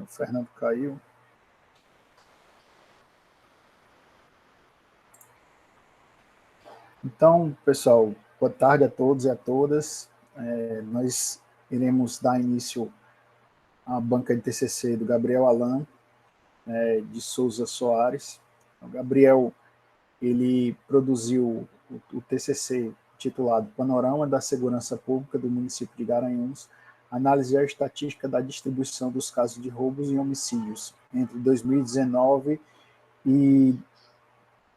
O Fernando caiu. Então, pessoal, boa tarde a todos e a todas. Nós iremos dar início à banca de TCC do Gabriel Alan de Souza Soares. O Gabriel, ele produziu o TCC titulado Panorama da Segurança Pública do município de Garanhuns, análise geoestatística da distribuição dos casos de roubos e homicídios entre 2019 e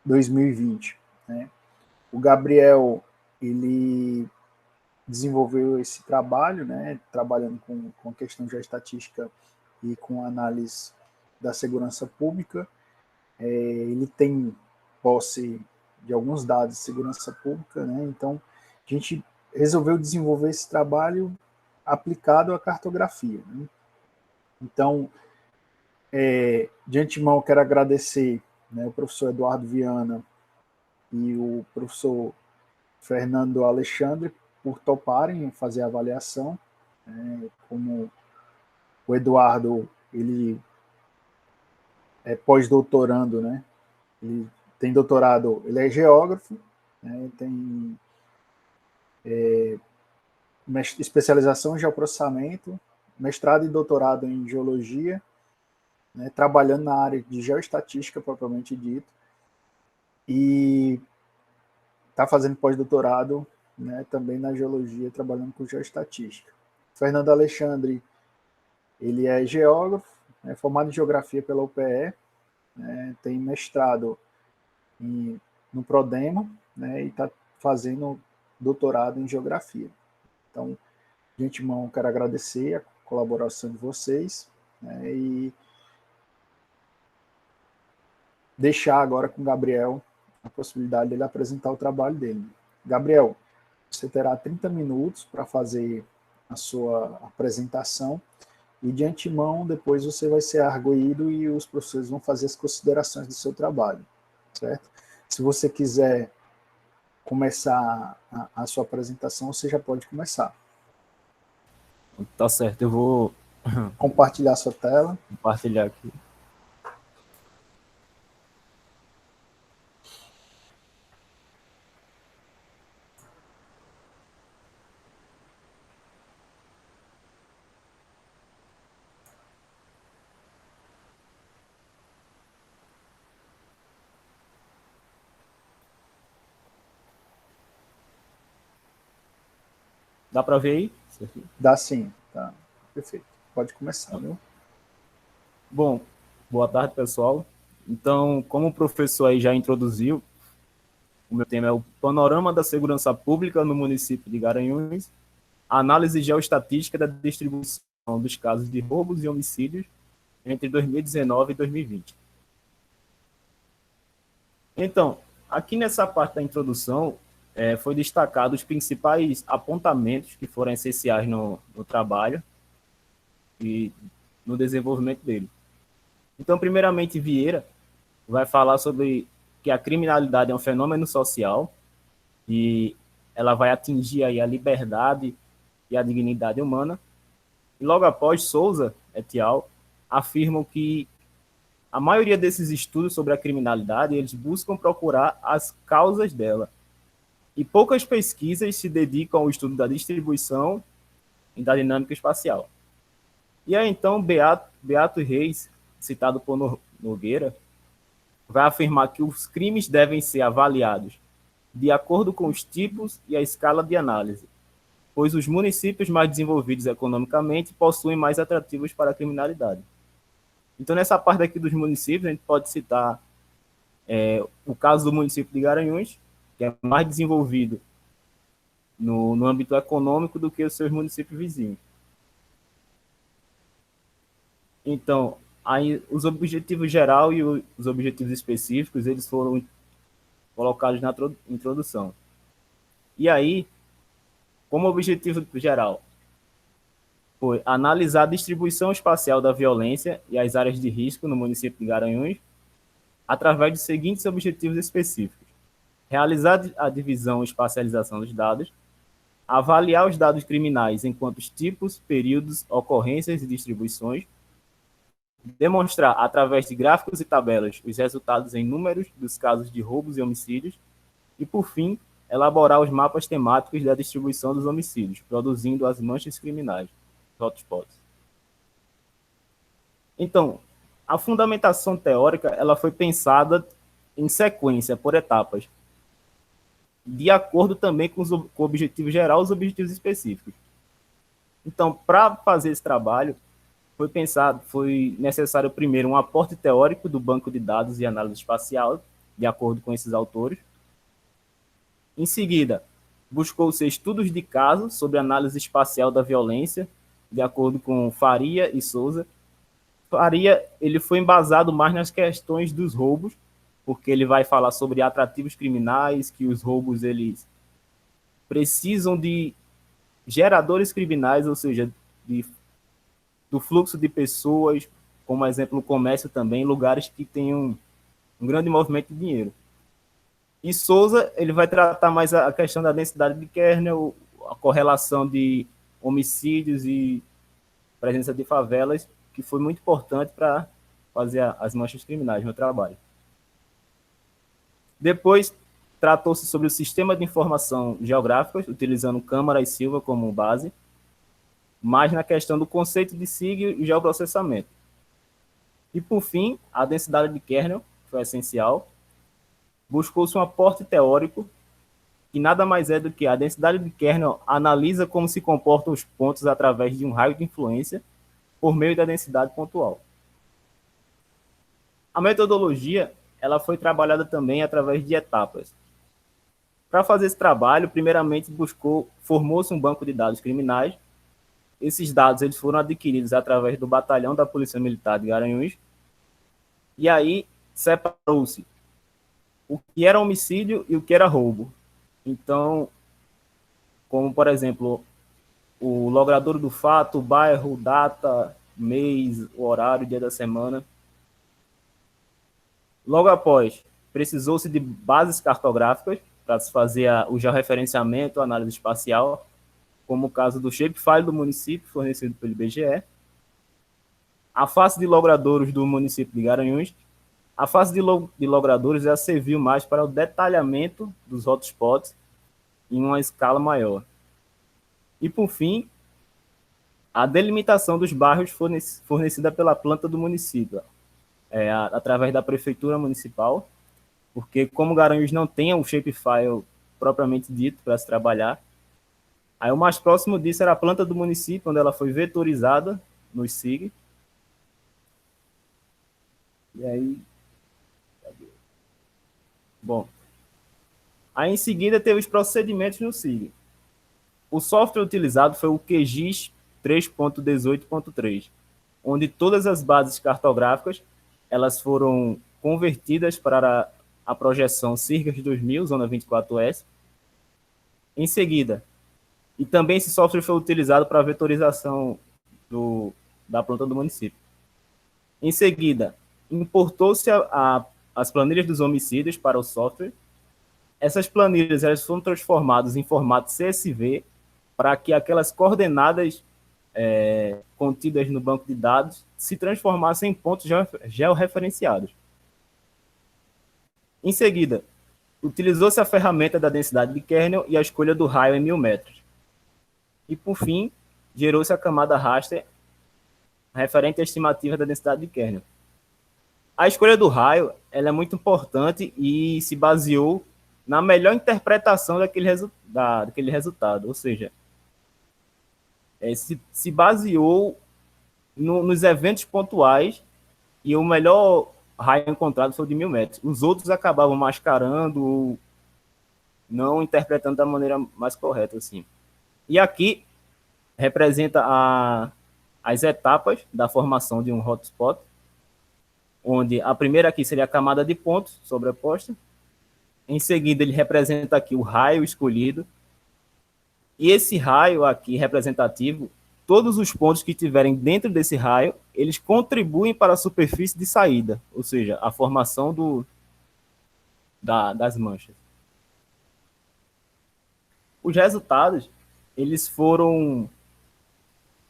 2020. Né? O Gabriel, ele desenvolveu esse trabalho, né, trabalhando com a questão geoestatística e com análise da segurança pública. Ele tem posse de alguns dados de segurança pública, né, então a gente resolveu desenvolver esse trabalho aplicado à cartografia. Né? Então, de antemão, quero agradecer, né, o professor Eduardo Viana e o professor Fernando Alexandre por toparem fazer a avaliação. Como o Eduardo, ele é pós-doutorando, né? Ele tem doutorado, ele é geógrafo, né? Tem especialização em geoprocessamento, mestrado e doutorado em geologia, né? Trabalhando na área de geoestatística propriamente dito, e está fazendo pós-doutorado, né? Também na geologia, trabalhando com geoestatística. Fernando Alexandre, ele é geógrafo, formado em geografia pela UPE, né, tem mestrado no Prodema, né, e está fazendo doutorado em geografia. Então, de antemão, quero agradecer a colaboração de vocês, né, e deixar agora com o Gabriel a possibilidade dele apresentar o trabalho dele. Gabriel, você terá 30 minutos para fazer a sua apresentação, e de antemão, depois você vai ser arguído e os professores vão fazer as considerações do seu trabalho, certo? Se você quiser começar a sua apresentação, você já pode começar. Tá certo, eu vou compartilhar a sua tela. Compartilhar aqui. Dá para ver aí? Dá sim, tá. Perfeito. Pode começar, viu? Bom, boa tarde, pessoal. Então, como o professor aí já introduziu, o meu tema é o Panorama da Segurança Pública no município de Garanhuns, análise geoestatística da distribuição dos casos de roubos e homicídios entre 2019 e 2020. Então, aqui nessa parte da introdução, foi destacado os principais apontamentos que foram essenciais no trabalho e no desenvolvimento dele. Então, primeiramente, Vieira vai falar sobre que a criminalidade é um fenômeno social e ela vai atingir aí a liberdade e a dignidade humana. E logo após, Souza et al. Afirmam que a maioria desses estudos sobre a criminalidade, eles buscam procurar as causas dela. E poucas pesquisas se dedicam ao estudo da distribuição e da dinâmica espacial. E aí, então, Beato Reis, citado por Nogueira, vai afirmar que os crimes devem ser avaliados de acordo com os tipos e a escala de análise, pois os municípios mais desenvolvidos economicamente possuem mais atrativos para a criminalidade. Então, nessa parte aqui dos municípios, a gente pode citar o caso do município de Garanhuns, que é mais desenvolvido no âmbito econômico do que os seus municípios vizinhos. Então, aí, os objetivos geral e os objetivos específicos, eles foram colocados na introdução. E aí, como objetivo geral, foi analisar a distribuição espacial da violência e as áreas de risco no município de Garanhuns, através de seguintes objetivos específicos: realizar a divisão e espacialização dos dados, avaliar os dados criminais enquanto tipos, períodos, ocorrências e distribuições, demonstrar, através de gráficos e tabelas, os resultados em números dos casos de roubos e homicídios, e, por fim, elaborar os mapas temáticos da distribuição dos homicídios, produzindo as manchas criminais, hotspots. Então, a fundamentação teórica ela foi pensada em sequência, por etapas, de acordo também com o objetivo geral e os objetivos específicos. Então, para fazer esse trabalho, foi necessário primeiro um aporte teórico do banco de dados e análise espacial, de acordo com esses autores. Em seguida, buscou-se estudos de caso sobre análise espacial da violência, de acordo com Faria e Souza. Faria, ele foi embasado mais nas questões dos roubos, porque ele vai falar sobre atrativos criminais, que os roubos eles precisam de geradores criminais, ou seja, do fluxo de pessoas, como exemplo o comércio também, lugares que tenham um grande movimento de dinheiro. E Souza, ele vai tratar mais a questão da densidade de kernel, a correlação de homicídios e presença de favelas, que foi muito importante para fazer as manchas criminais no trabalho. Depois, tratou-se sobre o sistema de informação geográficas, utilizando Câmara e Silva como base, mais na questão do conceito de SIG e geoprocessamento. E, por fim, a densidade de kernel foi essencial. Buscou-se um aporte teórico, que nada mais é do que a densidade de kernel analisa como se comportam os pontos através de um raio de influência por meio da densidade pontual. A metodologia ela foi trabalhada também através de etapas. Para fazer esse trabalho, primeiramente formou-se um banco de dados criminais. Esses dados eles foram adquiridos através do batalhão da Polícia Militar de Garanhuns. E aí separou-se o que era homicídio e o que era roubo. Então, como por exemplo, o logrador do fato, bairro, data, mês, o horário, dia da semana. Logo após, precisou-se de bases cartográficas para se fazer o georreferenciamento, a análise espacial, como o caso do shapefile do município, fornecido pelo IBGE, a face de logradouros do município de Garanhuns. A face de logradouros já serviu mais para o detalhamento dos hotspots em uma escala maior. E, por fim, a delimitação dos bairros fornecida pela planta do município, através da prefeitura municipal, porque como Garanhuns não tem um shapefile propriamente dito para se trabalhar, aí o mais próximo disso era a planta do município, onde ela foi vetorizada no SIG. E aí... Bom, aí em seguida teve os procedimentos no SIG. O software utilizado foi o QGIS 3.18.3, onde todas as bases cartográficas elas foram convertidas para a projeção CIRGAS 2000, zona 24S. Em seguida, e também esse software foi utilizado para a vetorização da planta do município. Em seguida, importou-se as planilhas dos homicídios para o software. Essas planilhas elas foram transformadas em formato CSV para que aquelas coordenadas contidas no banco de dados se transformassem em pontos georreferenciados. Em seguida, utilizou-se a ferramenta da densidade de kernel e a escolha do raio em 1000 metros. E, por fim, gerou-se a camada raster referente à estimativa da densidade de kernel. A escolha do raio ela é muito importante e se baseou na melhor interpretação daquele resultado, ou seja, se baseou nos eventos pontuais e o melhor raio encontrado foi o de 1000 metros. Os outros acabavam mascarando ou não interpretando da maneira mais correta. Assim. E aqui representa as etapas da formação de um hotspot, onde a primeira aqui seria a camada de pontos sobreposta. Em seguida, ele representa aqui o raio escolhido. E esse raio aqui representativo, todos os pontos que tiverem dentro desse raio, eles contribuem para a superfície de saída, ou seja, a formação das manchas. Os resultados, eles foram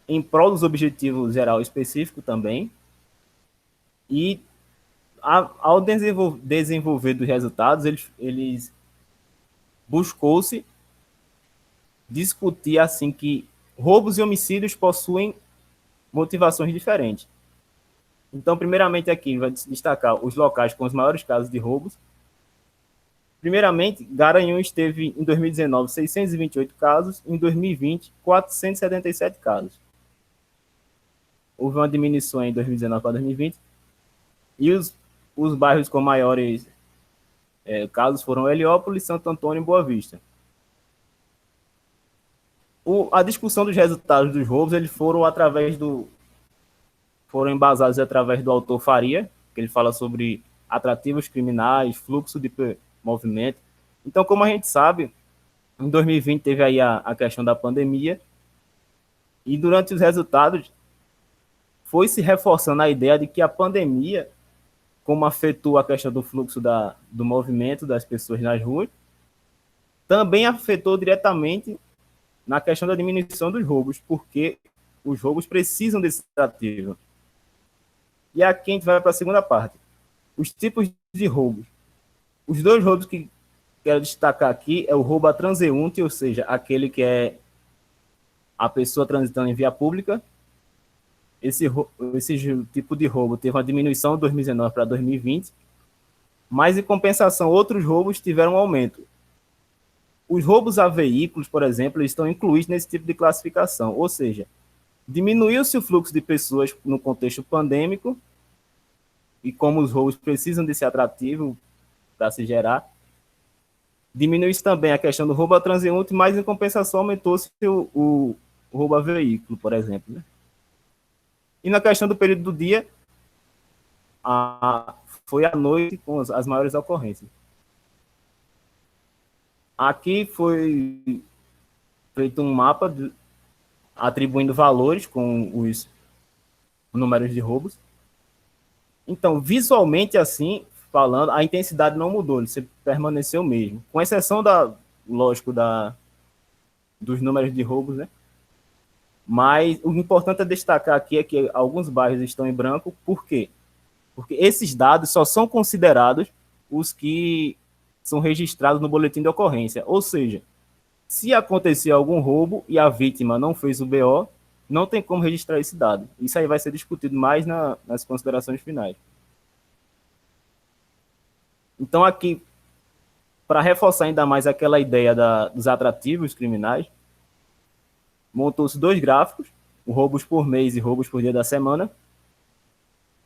em prol dos objetivos geral específico também, E ao desenvolver dos resultados, eles buscou-se discutir assim que roubos e homicídios possuem motivações diferentes. Então, primeiramente aqui vai destacar os locais com os maiores casos de roubos. Primeiramente, Garanhuns teve em 2019 628 casos, em 2020 477 casos. Houve uma diminuição em 2019 para 2020. E os bairros com maiores casos foram Heliópolis, Santo Antônio e Boa Vista. A discussão dos resultados dos roubos eles foram embasados através do autor Faria, que ele fala sobre atrativos criminais, fluxo de movimento. Então, como a gente sabe, em 2020 teve aí a questão da pandemia, e durante os resultados foi se reforçando a ideia de que a pandemia, como afetou a questão do fluxo do movimento das pessoas nas ruas, também afetou diretamente na questão da diminuição dos roubos, porque os roubos precisam desse atrativo. E aqui a gente vai para a segunda parte. Os tipos de roubos. Os dois roubos que quero destacar aqui é o roubo a transeunte, ou seja, aquele que é a pessoa transitando em via pública. Esse tipo de roubo teve uma diminuição de 2019 para 2020, mas, em compensação, outros roubos tiveram um aumento. Os roubos a veículos, por exemplo, estão incluídos nesse tipo de classificação, ou seja, diminuiu-se o fluxo de pessoas no contexto pandêmico, e como os roubos precisam desse atrativo para se gerar, diminuiu-se também a questão do roubo a transeunte, mas, em compensação, aumentou-se o roubo a veículo, por exemplo, né? E na questão do período do dia, foi à noite com as maiores ocorrências. Aqui foi feito um mapa atribuindo valores com os números de roubos. Então, visualmente assim, falando, a intensidade não mudou, ele permaneceu mesmo, com exceção lógico, dos números de roubos, né? Mas o importante a destacar aqui é que alguns bairros estão em branco. Por quê? Porque esses dados só são considerados os que são registrados no boletim de ocorrência. Ou seja, se acontecer algum roubo e a vítima não fez o BO, não tem como registrar esse dado. Isso aí vai ser discutido mais nas considerações finais. Então, aqui, para reforçar ainda mais aquela ideia dos atrativos criminais, montou-se dois gráficos, o roubos por mês e roubos por dia da semana.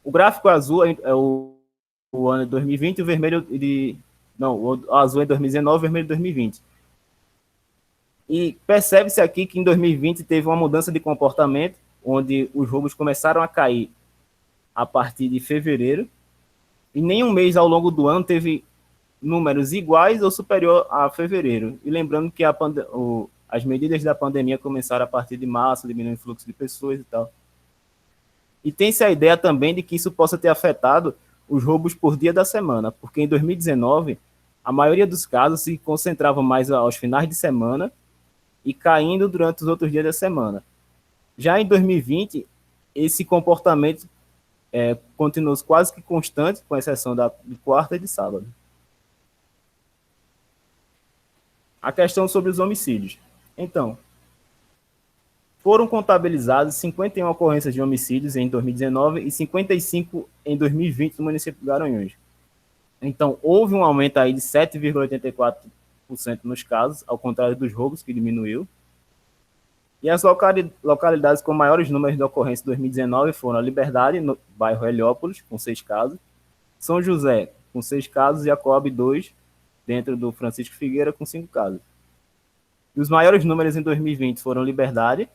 O gráfico azul é o ano de 2020 e o vermelho o azul é 2019 e o vermelho de 2020. E percebe-se aqui que em 2020 teve uma mudança de comportamento, onde os roubos começaram a cair a partir de fevereiro, e nenhum mês ao longo do ano teve números iguais ou superior a fevereiro. E lembrando que as medidas da pandemia começaram a partir de março, diminuindo o fluxo de pessoas e tal. E tem-se a ideia também de que isso possa ter afetado os roubos por dia da semana, porque em 2019, a maioria dos casos se concentrava mais aos finais de semana e caindo durante os outros dias da semana. Já em 2020, esse comportamento continuou quase que constante, com exceção de quarta e de sábado. A questão sobre os homicídios. Então, foram contabilizadas 51 ocorrências de homicídios em 2019 e 55 em 2020 no município de Garanhuns. Então, houve um aumento aí de 7,84% nos casos, ao contrário dos roubos, que diminuiu. E as localidades com maiores números de ocorrência em 2019 foram a Liberdade, no bairro Heliópolis, com 6 casos, São José, com 6 casos, e Jacob, 2, dentro do Francisco Figueira, com 5 casos. E os maiores números em 2020 foram Liberdade,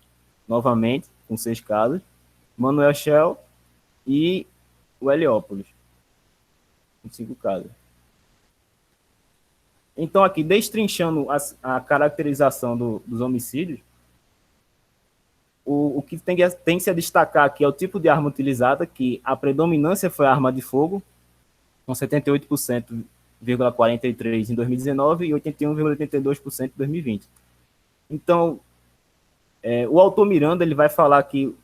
novamente, com 6 casos, Manuel Shell e o Heliópolis, com 5 casos. Então, aqui, destrinchando a caracterização dos homicídios, o que tem se a destacar aqui é o tipo de arma utilizada, que a predominância foi a arma de fogo, com 78,43% em 2019 e 81,82% em 2020. Então, o autor Miranda ele vai falar que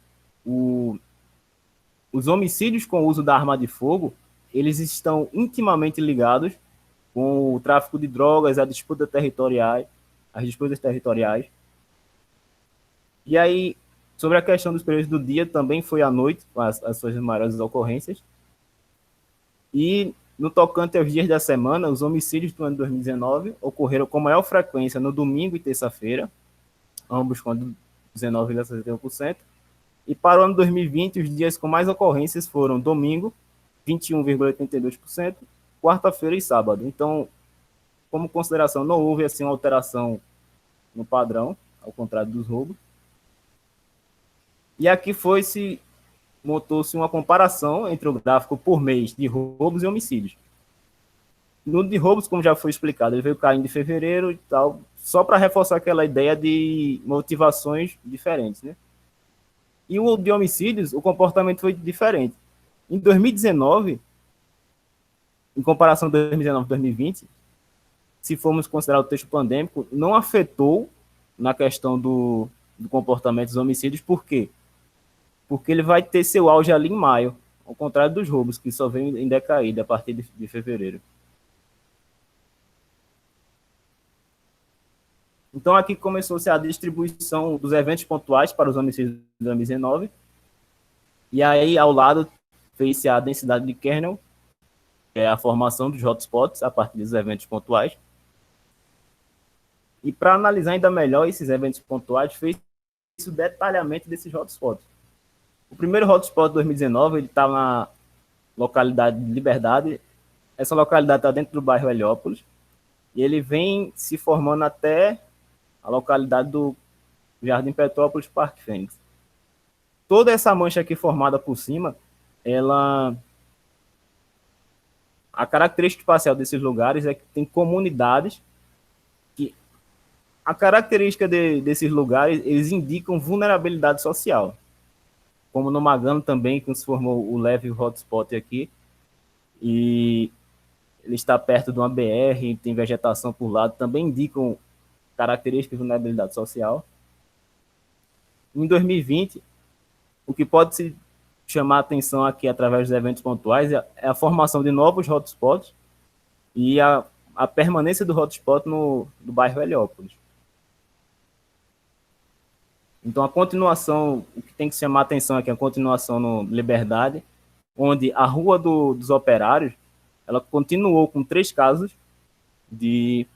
os homicídios com o uso da arma de fogo, eles estão intimamente ligados com o tráfico de drogas, as disputas territoriais. E aí, sobre a questão dos períodos do dia, também foi à noite, com as suas maiores ocorrências. E no tocante aos dias da semana, os homicídios do ano 2019 ocorreram com maior frequência no domingo e terça-feira, ambos com 19,61%. E para o ano 2020, os dias com mais ocorrências foram domingo, 21,82%, quarta-feira e sábado. Então, como consideração, não houve assim uma alteração no padrão, ao contrário dos roubos. E aqui montou-se uma comparação entre o gráfico por mês de roubos e homicídios. No de roubos, como já foi explicado, ele veio caindo em fevereiro e tal, só para reforçar aquela ideia de motivações diferentes, né? E o de homicídios, o comportamento foi diferente. Em 2019, em comparação de 2019 e 2020, se formos considerar o texto pandêmico, não afetou na questão do comportamento dos homicídios. Por quê? Porque ele vai ter seu auge ali em maio, ao contrário dos roubos, que só vem em decaída a partir de fevereiro. Então, aqui começou-se a distribuição dos eventos pontuais para os homicídios de 2019. E aí, ao lado, fez-se a densidade de kernel, que é a formação dos hotspots a partir dos eventos pontuais. E para analisar ainda melhor esses eventos pontuais, fez-se o detalhamento desses hotspots. O primeiro hotspot de 2019, ele está na localidade de Liberdade. Essa localidade está dentro do bairro Heliópolis. E ele vem se formando até a localidade do Jardim Petrópolis, Parque Fênix. Toda essa mancha aqui formada por cima, a característica espacial desses lugares é que tem comunidades que a característica desses lugares, eles indicam vulnerabilidade social. Como no Magano também, que se formou o leve hotspot aqui, e ele está perto de uma BR, tem vegetação por lado, também indicam características de vulnerabilidade social. Em 2020, o que pode se chamar a atenção aqui através dos eventos pontuais é a formação de novos hotspots e a permanência do hotspot no bairro Heliópolis. Então, a continuação, o que tem que chamar a atenção aqui é a continuação no Liberdade, onde a Rua dos Operários, ela continuou com 3 casos de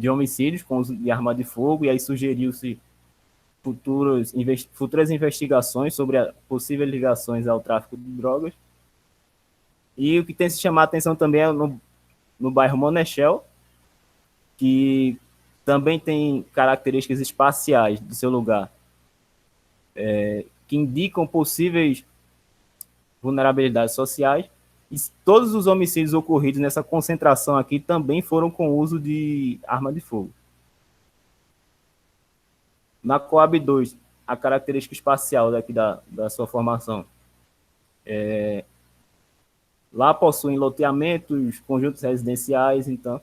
homicídios com uso de arma de fogo, e aí sugeriu-se futuras investigações sobre possíveis ligações ao tráfico de drogas. E o que tem que se chamar a atenção também é no bairro Monechel, que também tem características espaciais do seu lugar, que indicam possíveis vulnerabilidades sociais, e todos os homicídios ocorridos nessa concentração aqui também foram com uso de arma de fogo. Na Coab 2, a característica espacial daqui da sua formação, lá possuem loteamentos, conjuntos residenciais. Então,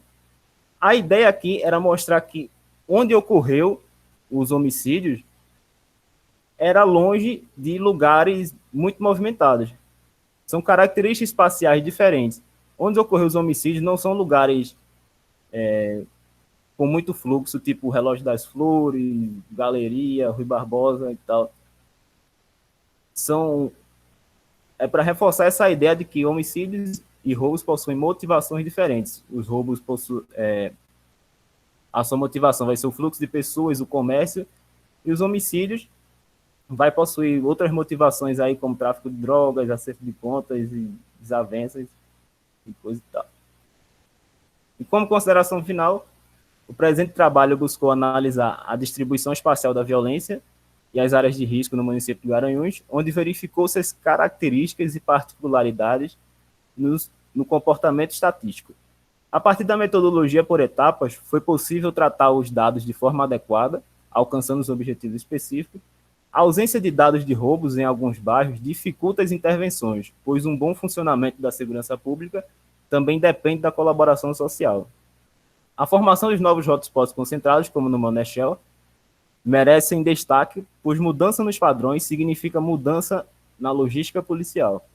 a ideia aqui era mostrar que onde ocorreu os homicídios era longe de lugares muito movimentados. São características espaciais diferentes. Onde ocorreu os homicídios não são lugares com muito fluxo, tipo Relógio das Flores, Galeria, Rui Barbosa e tal. Para reforçar essa ideia de que homicídios e roubos possuem motivações diferentes. Os roubos a sua motivação vai ser o fluxo de pessoas, o comércio, e os homicídios vai possuir outras motivações aí, como tráfico de drogas, acerto de contas e desavenças e coisa e tal. E como consideração final, o presente trabalho buscou analisar a distribuição espacial da violência e as áreas de risco no município de Garanhuns, onde verificou-se as características e particularidades no comportamento estatístico. A partir da metodologia por etapas, foi possível tratar os dados de forma adequada, alcançando os objetivos específicos. A ausência de dados de roubos em alguns bairros dificulta as intervenções, pois um bom funcionamento da segurança pública também depende da colaboração social. A formação dos novos hotspots concentrados, como no Monechel, merecem destaque, pois mudança nos padrões significa mudança na logística policial.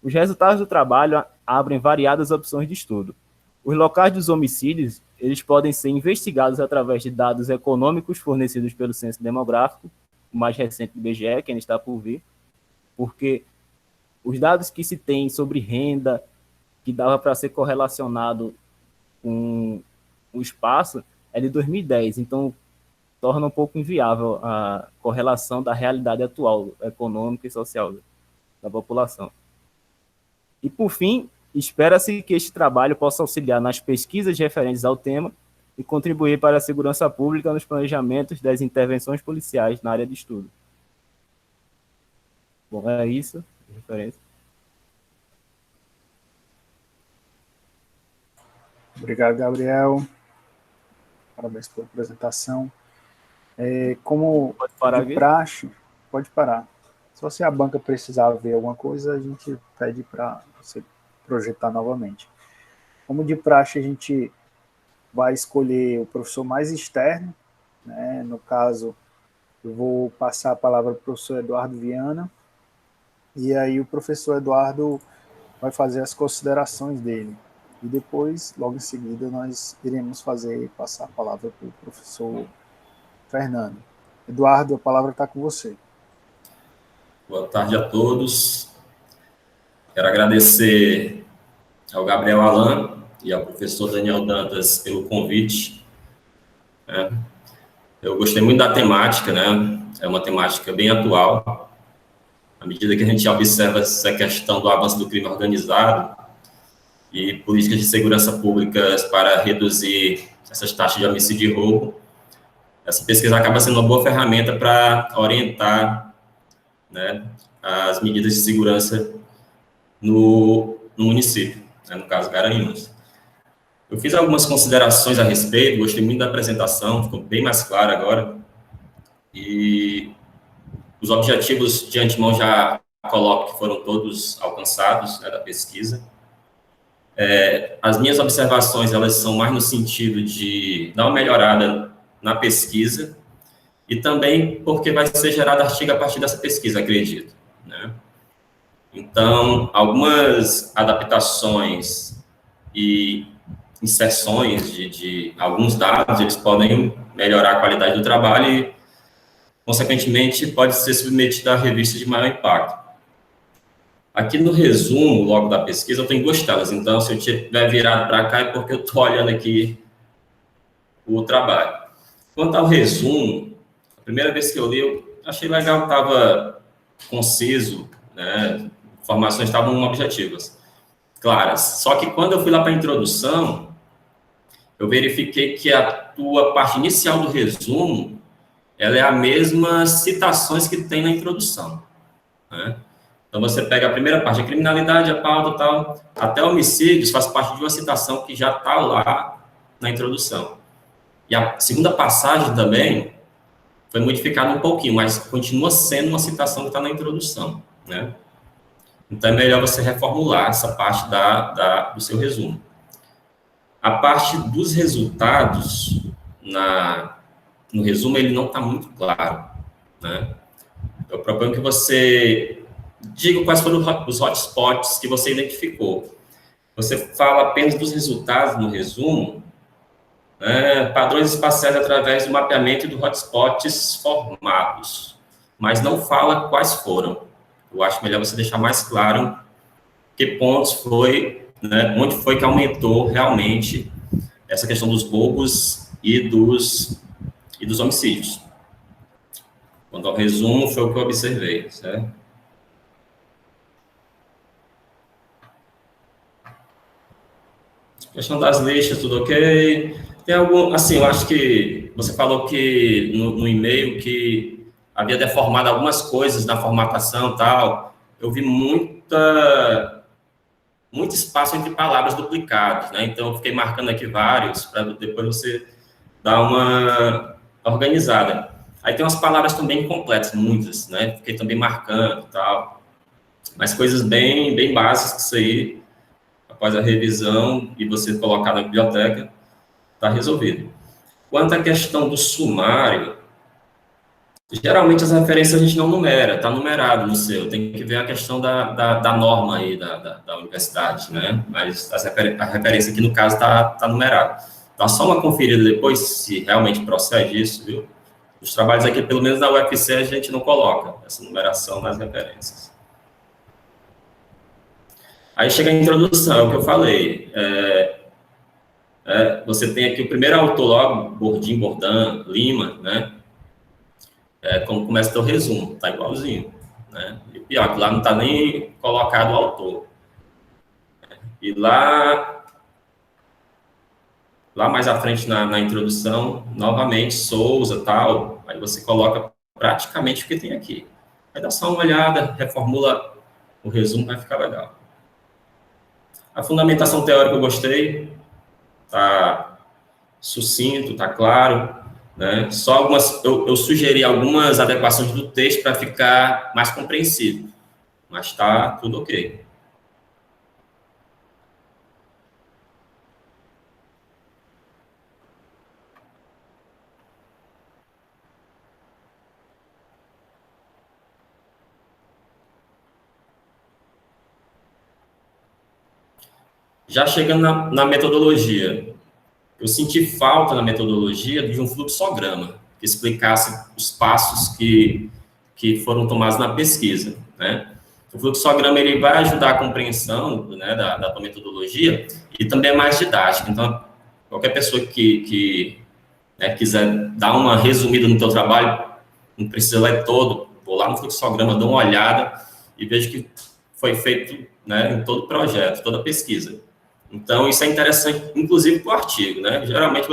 Os resultados do trabalho abrem variadas opções de estudo. Os locais dos homicídios, eles podem ser investigados através de dados econômicos fornecidos pelo Censo Demográfico, o mais recente do IBGE, que ainda está por vir, porque os dados que se tem sobre renda, que dava para ser correlacionado com o espaço, é de 2010, então torna um pouco inviável a correlação da realidade atual, econômica e social da população. E, por fim, espera-se que este trabalho possa auxiliar nas pesquisas referentes ao tema e contribuir para a segurança pública nos planejamentos das intervenções policiais na área de estudo. Bom, é isso. Referência. Obrigado, Gabriel. Parabéns pela apresentação. Como pode parar de praxe, pode parar. Só se a banca precisar ver alguma coisa, a gente pede para você projetar novamente. Como de praxe, a gente vai escolher o professor mais externo, né? No caso, eu vou passar a palavra para o professor Eduardo Viana, e aí o professor Eduardo vai fazer as considerações dele. E depois, logo em seguida, nós iremos passar a palavra para o professor Fernando. Eduardo, a palavra está com você. Boa tarde a todos. Quero agradecer ao Gabriel Alan e ao professor Daniel Dantas pelo convite. Eu gostei muito da temática, né? É uma temática bem atual. À medida que a gente observa essa questão do avanço do crime organizado e políticas de segurança pública para reduzir essas taxas de homicídio e roubo, essa pesquisa acaba sendo uma boa ferramenta para orientar, né, as medidas de segurança no município, né, no caso Garanhuns. Eu fiz algumas considerações a respeito, gostei muito da apresentação, ficou bem mais claro agora, e os objetivos de antemão já coloco que foram todos alcançados, né, da pesquisa. As minhas observações, elas são mais no sentido de dar uma melhorada na pesquisa e também porque vai ser gerado artigo a partir dessa pesquisa, acredito, né? Então, algumas adaptações e inserções de alguns dados, eles podem melhorar a qualidade do trabalho e, consequentemente, pode ser submetido a revistas de maior impacto. Aqui no resumo, logo da pesquisa, eu tenho duas telas, então, se eu estiver virado para cá, é porque eu estou olhando aqui o trabalho. Quanto ao resumo, a primeira vez que eu li, eu achei legal, estava conciso, né? Informações estavam objetivas, claras. Só que quando eu fui lá para a introdução, eu verifiquei que a tua parte inicial do resumo, ela é a mesma citações que tem na introdução, né? Então, você pega a primeira parte, a criminalidade, a pauta, tal, até homicídios faz parte de uma citação que já está lá na introdução. E a segunda passagem também foi modificada um pouquinho, mas continua sendo uma citação que está na introdução, né? Então, é melhor você reformular essa parte do seu resumo. A parte dos resultados, no resumo, ele não está muito claro, né? Eu proponho que você diga quais foram os hotspots que você identificou. Você fala apenas dos resultados no resumo, né, padrões espaciais através do mapeamento de hotspots formados, mas não fala quais foram. Eu acho melhor você deixar mais claro que pontos foi, né, onde foi que aumentou realmente essa questão dos roubos e dos homicídios. Quanto ao resumo, foi o que eu observei, certo? Questão das listas, tudo ok. Tem algum, assim, eu acho que você falou que no e-mail que havia deformado algumas coisas na formatação e tal. Eu vi muito espaço entre palavras duplicadas, né? Então, eu fiquei marcando aqui vários, para depois você dar uma organizada. Aí tem umas palavras também incompletas, muitas, né? Fiquei também marcando e tal. Mas coisas bem, bem básicas, isso aí, após a revisão e você colocar na biblioteca, está resolvido. Quanto à questão do sumário, Geralmente as referências a gente não numera, está numerado no seu, tem que ver a questão da norma aí da universidade, né? Mas a referência aqui no caso está numerada. Dá só uma conferida depois se realmente procede isso, viu? Os trabalhos aqui, pelo menos na UFC, a gente não coloca essa numeração nas referências. Aí chega a introdução, é o que eu falei. Você tem aqui o primeiro autor logo, Bordim, Bordan, Lima, né? Como começa o teu resumo, tá igualzinho, né? E o pior, que lá não está nem colocado o autor. E lá mais à frente na introdução, novamente, Souza, tal, aí você coloca praticamente o que tem aqui. Aí dá só uma olhada, reformula o resumo, vai ficar legal. A fundamentação teórica eu gostei, tá sucinto, tá claro, né? Só algumas, eu sugeri algumas adequações do texto para ficar mais compreensível, mas tá tudo ok. Já chegando na metodologia, eu senti falta na metodologia de um fluxograma que explicasse os passos que foram tomados na pesquisa, né? O fluxograma ele vai ajudar a compreensão, né, da tua metodologia e também é mais didático. Então, qualquer pessoa que quiser dar uma resumida no teu trabalho, não precisa ler todo, vou lá no fluxograma, dou uma olhada e vejo que foi feito, né, em todo o projeto, toda a pesquisa. Então, isso é interessante, inclusive, para o artigo, né? Geralmente,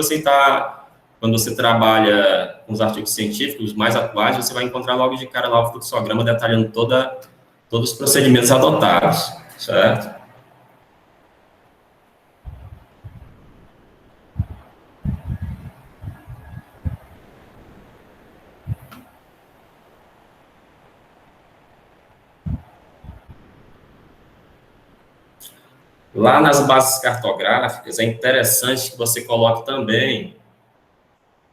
quando você trabalha com os artigos científicos mais atuais, você vai encontrar logo de cara lá o fluxograma detalhando todos os procedimentos adotados, certo? Lá nas bases cartográficas, é interessante que você coloque também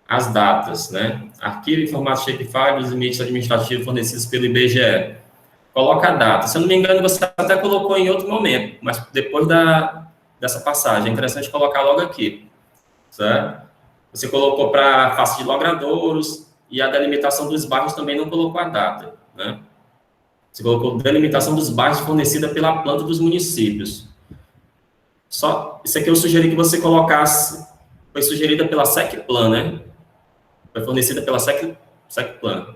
as datas, né? Arquivo em formato shapefile dos limites administrativos fornecidos pelo IBGE. Coloca a data. Se eu não me engano, você até colocou em outro momento, mas depois dessa passagem. É interessante colocar logo aqui, certo? Você colocou para a face de logradouros e a delimitação dos bairros também não colocou a data, né? Você colocou delimitação dos bairros fornecida pela planta dos municípios. Só, isso aqui eu sugeri que você colocasse, foi sugerida pela SecPlan, né? Foi fornecida pela SecPlan.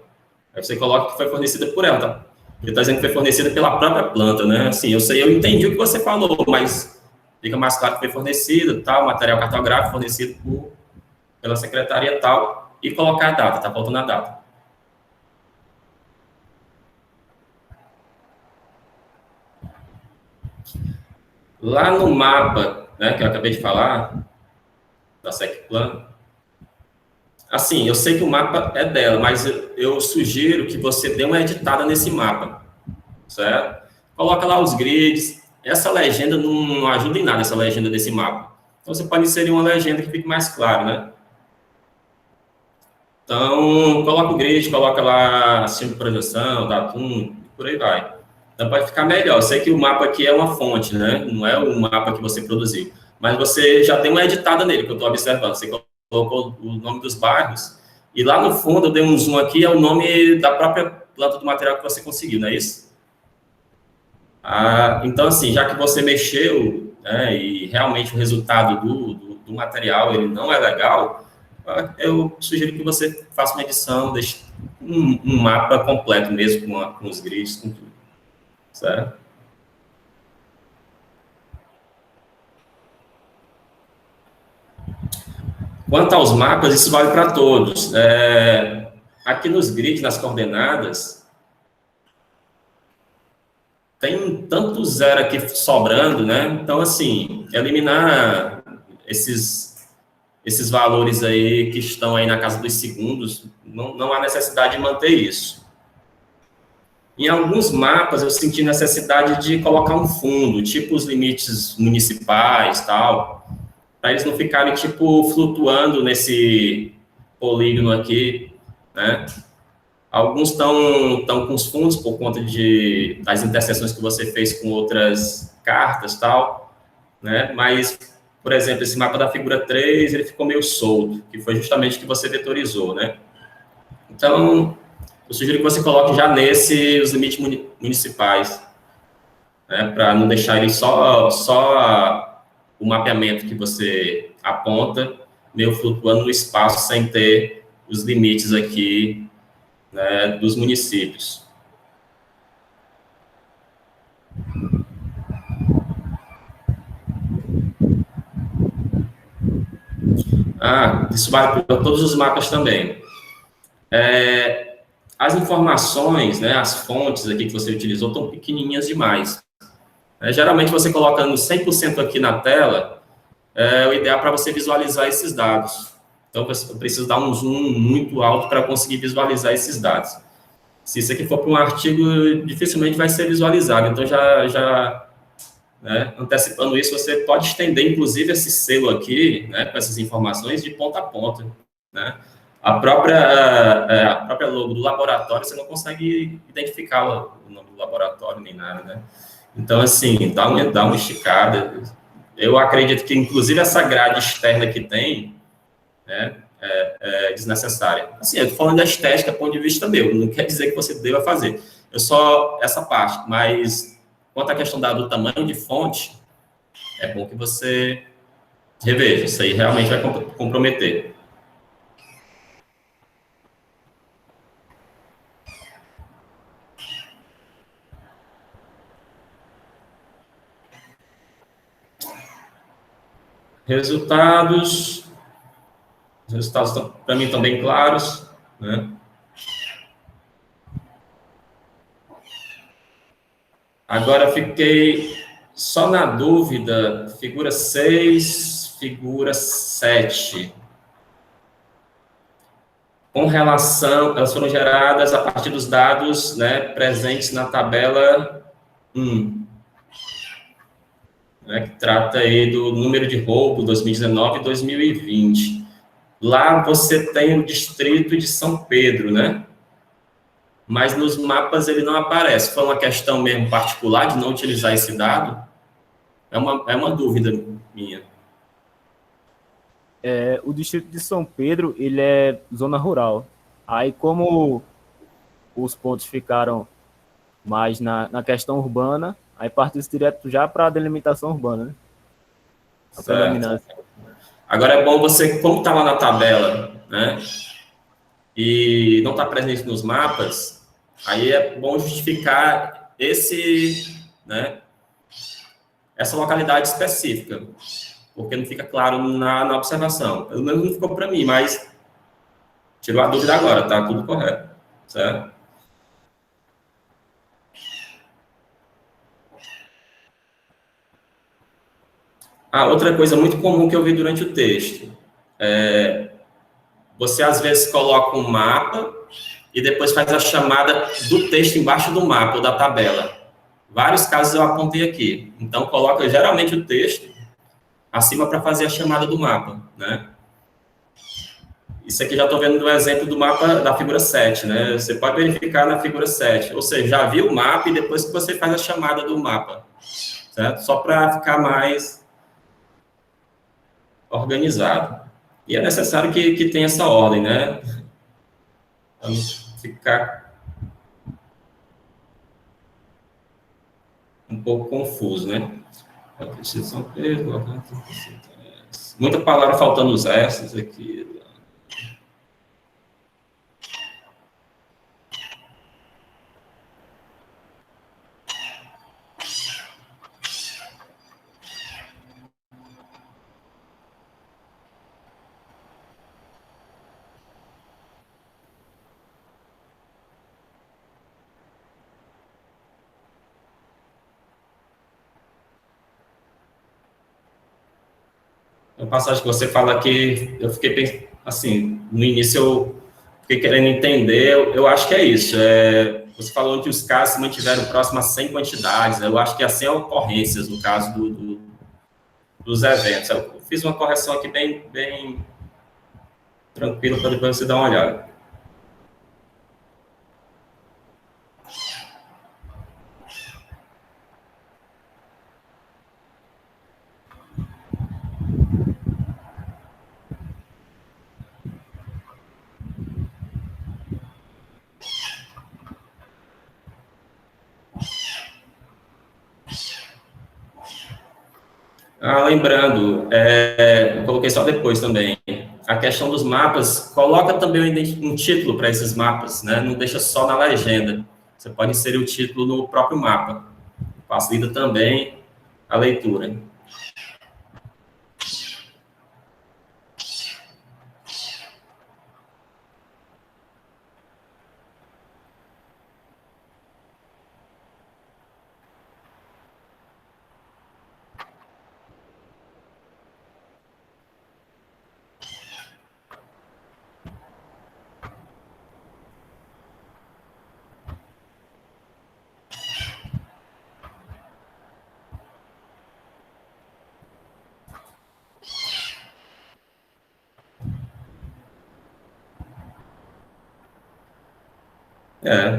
Aí você coloca que foi fornecida por ela, tá? Ele está dizendo que foi fornecida pela própria planta, né? Assim, eu entendi o que você falou, mas fica mais claro que foi fornecido, tal, material cartográfico fornecido pela secretaria tal, e colocar a data, tá faltando a data. Lá no mapa, né, que eu acabei de falar, da SecPlan, assim, eu sei que o mapa é dela, mas eu sugiro que você dê uma editada nesse mapa, certo? Coloca lá os grids. Essa legenda não ajuda em nada, essa legenda desse mapa. Então, você pode inserir uma legenda que fique mais claro, né? Então, coloca o grid, coloca lá símbolo de projeção, datum, por aí vai. Então, pode ficar melhor. Eu sei que o mapa aqui é uma fonte, né? Não é o mapa que você produziu. Mas você já tem uma editada nele, que eu estou observando. Você colocou o nome dos bairros. E lá no fundo, eu dei um zoom aqui, é o nome da própria planta do material que você conseguiu, não é isso? Então, assim, já que você mexeu, né, e realmente o resultado do material ele não é legal, eu sugiro que você faça uma edição, deixe um mapa completo mesmo, com os grids, com tudo. Certo? Quanto aos mapas, isso vale para todos. Aqui nos grids, nas coordenadas, tem tanto zero aqui sobrando, né? Então, assim, eliminar esses valores aí que estão aí na casa dos segundos, não há necessidade de manter isso. Em alguns mapas, eu senti necessidade de colocar um fundo, tipo os limites municipais, tal, para eles não ficarem, tipo, flutuando nesse polígono aqui, né? Alguns estão com os fundos por conta das interseções que você fez com outras cartas e tal, né? Mas, por exemplo, esse mapa da figura 3, ele ficou meio solto, que foi justamente o que você vetorizou, né? Então, eu sugiro que você coloque já nesse os limites municipais, né? Para não deixar ele só o mapeamento que você aponta, meio flutuando no espaço, sem ter os limites aqui, né, dos municípios. Isso vale para todos os mapas também. As informações, né, as fontes aqui que você utilizou estão pequenininhas demais. Geralmente você colocando 100% aqui na tela, o ideal para você visualizar esses dados. Então, eu preciso dar um zoom muito alto para conseguir visualizar esses dados. Se isso aqui for para um artigo, dificilmente vai ser visualizado. Então, né, antecipando isso, você pode estender, inclusive, esse selo aqui, né, com essas informações de ponta a ponta, né? A própria logo do laboratório, você não consegue identificar o nome do laboratório nem nada, né? Então, assim, dá uma esticada. Eu acredito que, inclusive, essa grade externa que tem, né, é desnecessária. Assim, eu estou falando da estética, ponto de vista meu, não quer dizer que você deva fazer. Eu só, essa parte, mas quanto à questão do tamanho de fonte, é bom que você reveja, isso aí realmente vai comprometer. Os resultados para mim estão bem claros, né? Agora fiquei só na dúvida, figura 6, figura 7. Com relação, elas foram geradas a partir dos dados, né, presentes na tabela 1, né, que trata aí do número de roubo 2019 e 2020. Lá você tem o distrito de São Pedro, né? Mas nos mapas ele não aparece. Foi uma questão mesmo particular de não utilizar esse dado? É uma dúvida minha. O distrito de São Pedro, ele é zona rural. Aí, como os pontos ficaram mais na questão urbana, aí partiu direto já para a delimitação urbana, né? Certo. Agora é bom você, como está lá na tabela, né? E não está presente nos mapas, aí é bom justificar né, essa localidade específica, porque não fica claro na observação. Pelo menos não ficou para mim, mas tirou a dúvida agora, tá tudo correto, certo? Outra coisa muito comum que eu vi durante o texto, você às vezes coloca um mapa e depois faz a chamada do texto embaixo do mapa ou da tabela. Vários casos eu apontei aqui. Então, coloca geralmente o texto acima para fazer a chamada do mapa, né? Isso aqui já estou vendo no exemplo do mapa da figura 7, né? Você pode verificar na figura 7. Ou seja, já viu o mapa e depois que você faz a chamada do mapa, certo? Só para ficar mais organizado. E é necessário que tenha essa ordem, né? Para não ficar um pouco confuso, né? Muita palavra faltando os restos aqui. A passagem que você fala aqui, eu fiquei assim, no início eu fiquei querendo entender, eu acho que é isso. Você falou que os casos se mantiveram próximos a 100 quantidades, eu acho que é 100 ocorrências no caso dos eventos. Eu fiz uma correção aqui bem tranquila para depois você dar uma olhada. Lembrando, eu coloquei só depois também, a questão dos mapas, coloca também um título para esses mapas, né? Não deixa só na legenda. Você pode inserir o título no próprio mapa. Facilita também a leitura.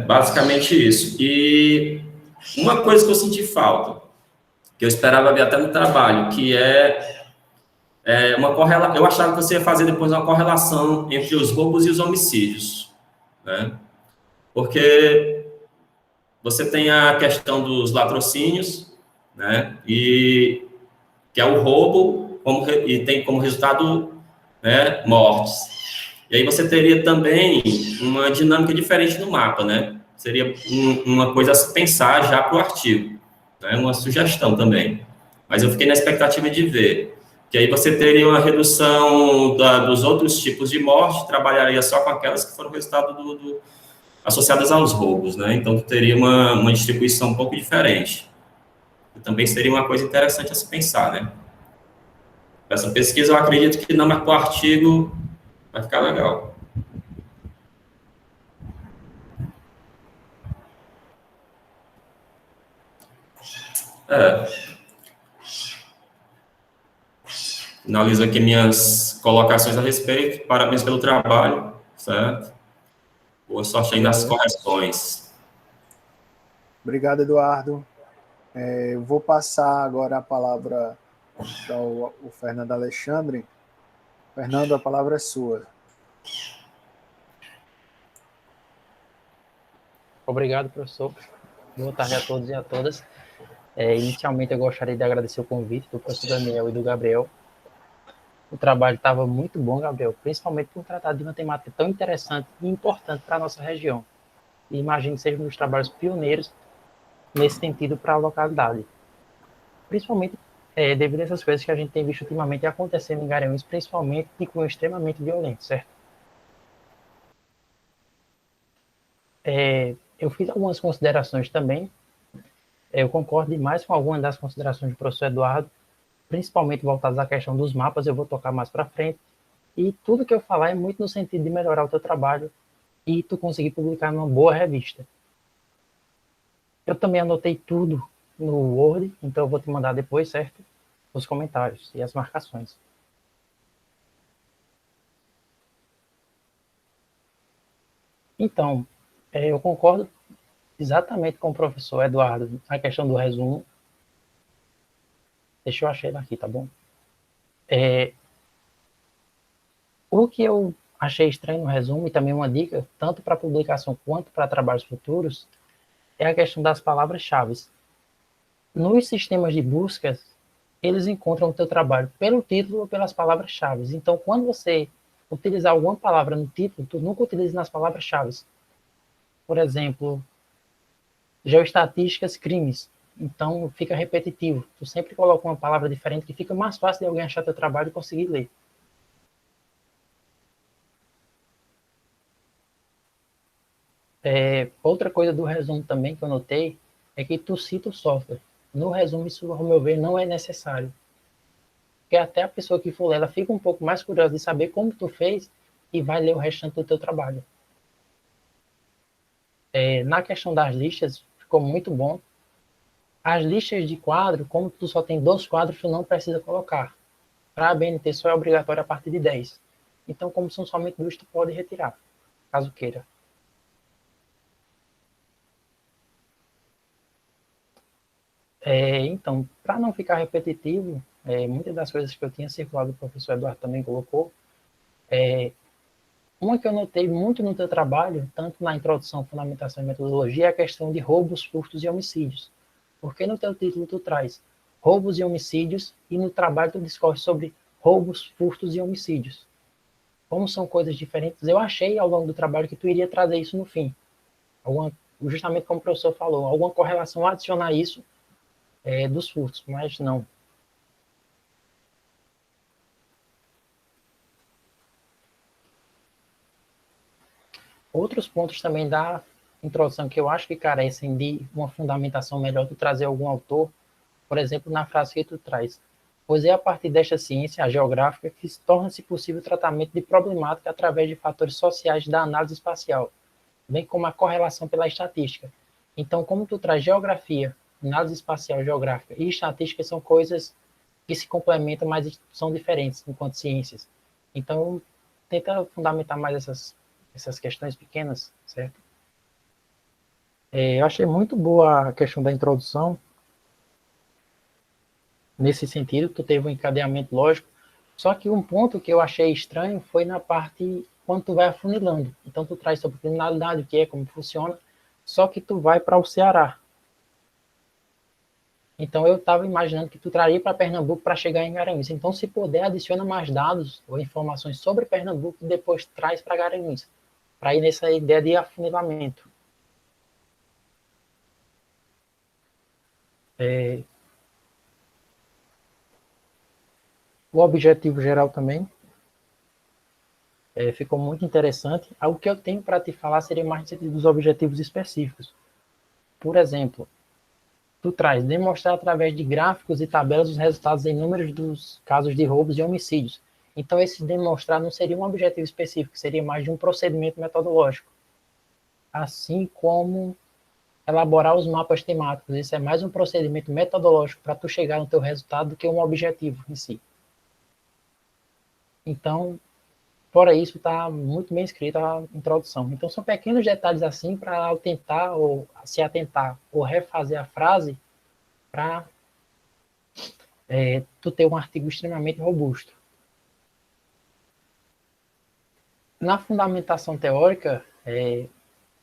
Basicamente isso. E uma coisa que eu senti falta, que eu esperava ver até no trabalho, que uma correlação. Eu achava que você ia fazer depois uma correlação entre os roubos e os homicídios, né? Porque você tem a questão dos latrocínios, né? E que é o roubo e tem como resultado, né, mortes. E aí você teria também uma dinâmica diferente no mapa, né? Seria uma coisa a se pensar já para o artigo, né? Uma sugestão também. Mas eu fiquei na expectativa de ver. Que aí você teria uma redução dos outros tipos de morte, trabalharia só com aquelas que foram resultado associadas aos roubos, né? Então, teria uma distribuição um pouco diferente. E também seria uma coisa interessante a se pensar, né? Essa pesquisa, eu acredito que não, mas para o artigo vai ficar legal. Finalizo aqui minhas colocações a respeito. Parabéns pelo trabalho, certo? Boa sorte aí nas correções. Obrigado, Eduardo. Eu vou passar agora a palavra para o Fernando Alexandre. Fernando, a palavra é sua. Obrigado, professor. Boa tarde a todos e a todas. Inicialmente, eu gostaria de agradecer o convite do professor Daniel e do Gabriel. O trabalho estava muito bom, Gabriel, principalmente por tratar de uma temática tão interessante e importante para a nossa região. E imagino que seja um dos trabalhos pioneiros nesse sentido para a localidade. Principalmente devido a essas coisas que a gente tem visto ultimamente acontecendo em Garanhuns, principalmente de cunho extremamente violento, certo? Eu fiz algumas considerações também. Eu concordo demais com algumas das considerações do professor Eduardo, principalmente voltadas à questão dos mapas, eu vou tocar mais para frente. E tudo que eu falar é muito no sentido de melhorar o teu trabalho e tu conseguir publicar numa boa revista. Eu também anotei tudo no Word, então eu vou te mandar depois, certo? Os comentários e as marcações. Então, eu concordo exatamente com o professor Eduardo na questão do resumo. Deixa eu achar ele aqui, tá bom? O que eu achei estranho no resumo, e também uma dica, tanto para publicação quanto para trabalhos futuros, é a questão das palavras-chave. Nos sistemas de buscas, eles encontram o teu trabalho pelo título ou pelas palavras-chave. Então, quando você utilizar alguma palavra no título, tu nunca utiliza nas palavras-chave. Por exemplo, geoestatísticas, crimes. Então, fica repetitivo. Tu sempre coloca uma palavra diferente que fica mais fácil de alguém achar teu trabalho e conseguir ler. Outra coisa do resumo também que eu notei é que tu cita o software. No resumo, isso, ao meu ver, não é necessário. Porque até a pessoa que for ler, ela fica um pouco mais curiosa de saber como tu fez e vai ler o restante do teu trabalho. Na questão das listas, ficou muito bom. As listas de quadro, como tu só tem 2 quadros, tu não precisa colocar. Para a BNT só é obrigatório a partir de 10. Então, como são somente 2, tu pode retirar, caso queira. Então, para não ficar repetitivo, muitas das coisas que eu tinha circulado, o professor Eduardo também colocou, uma que eu notei muito no teu trabalho, tanto na introdução, fundamentação e metodologia, é a questão de roubos, furtos e homicídios. Porque no teu título tu traz roubos e homicídios, e no trabalho tu discorre sobre roubos, furtos e homicídios. Como são coisas diferentes, eu achei ao longo do trabalho que tu iria trazer isso no fim. Justamente como o professor falou, alguma correlação adicionar isso dos furtos, mas não. Outros pontos também da introdução que eu acho que carecem de uma fundamentação melhor de trazer algum autor, por exemplo, na frase que tu traz. Pois é a partir desta ciência, a geográfica, que torna-se possível o tratamento de problemática através de fatores sociais da análise espacial, bem como a correlação pela estatística. Então, como tu traz geografia, análise espacial geográfica e estatística são coisas que se complementam, mas são diferentes enquanto ciências. Então, tenta fundamentar mais essas questões pequenas, certo? Eu achei muito boa a questão da introdução, nesse sentido, tu teve um encadeamento lógico, só que um ponto que eu achei estranho foi na parte quando tu vai afunilando. Então, tu traz sobre criminalidade, o que é, como funciona, só que tu vai para o Ceará. Então, eu estava imaginando que tu traria para Pernambuco para chegar em Garanhuns. Então, se puder, adiciona mais dados ou informações sobre Pernambuco e depois traz para Garanhuns, para ir nessa ideia de afunilamento. O objetivo geral também ficou muito interessante. O que eu tenho para te falar seria mais dos objetivos específicos. Por exemplo, tu traz demonstrar através de gráficos e tabelas os resultados em números dos casos de roubos e homicídios. Então, esse demonstrar não seria um objetivo específico, seria mais de um procedimento metodológico. Assim como elaborar os mapas temáticos. Isso é mais um procedimento metodológico para tu chegar no teu resultado do que um objetivo em si. Então, fora isso, está muito bem escrita a introdução. Então, são pequenos detalhes assim para tentar ou se atentar ou refazer a frase para tu ter um artigo extremamente robusto. Na fundamentação teórica,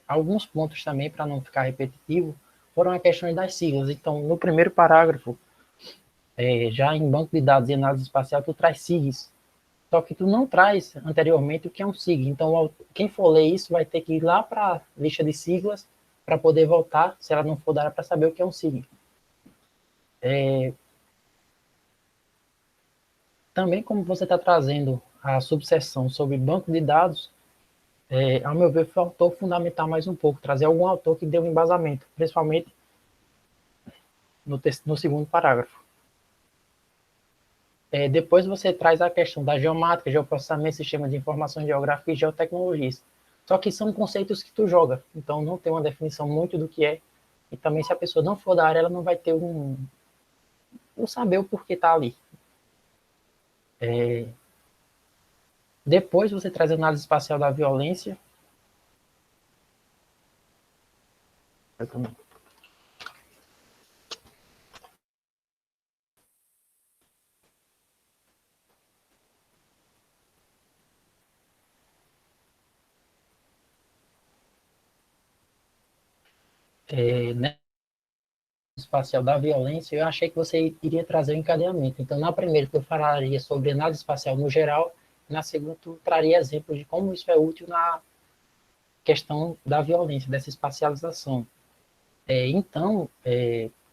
alguns pontos também, para não ficar repetitivo, foram a questão das siglas. Então, no primeiro parágrafo, já em banco de dados e análise espacial, tu traz SIGs. Só que tu não traz anteriormente o que é um SIG. Então, quem for ler isso vai ter que ir lá para a lista de siglas para poder voltar, se ela não for dar para saber o que é um SIG. Também, como você está trazendo a subseção sobre banco de dados, ao meu ver, faltou fundamentar mais um pouco, trazer algum autor que dê um embasamento, principalmente no segundo parágrafo. Depois você traz a questão da geomática, geoprocessamento, sistema de informação geográfica e geotecnologias. Só que são conceitos que tu joga, então não tem uma definição muito do que é. E também, se a pessoa não for da área, ela não vai ter um saber o porquê está ali. Depois você traz a análise espacial da violência. Eu também. Né? Espacial da violência, eu achei que você iria trazer o encadeamento. Então, na primeira, eu falaria sobre análise espacial no geral, na segunda, tu traria exemplos de como isso é útil na questão da violência, dessa espacialização. Então,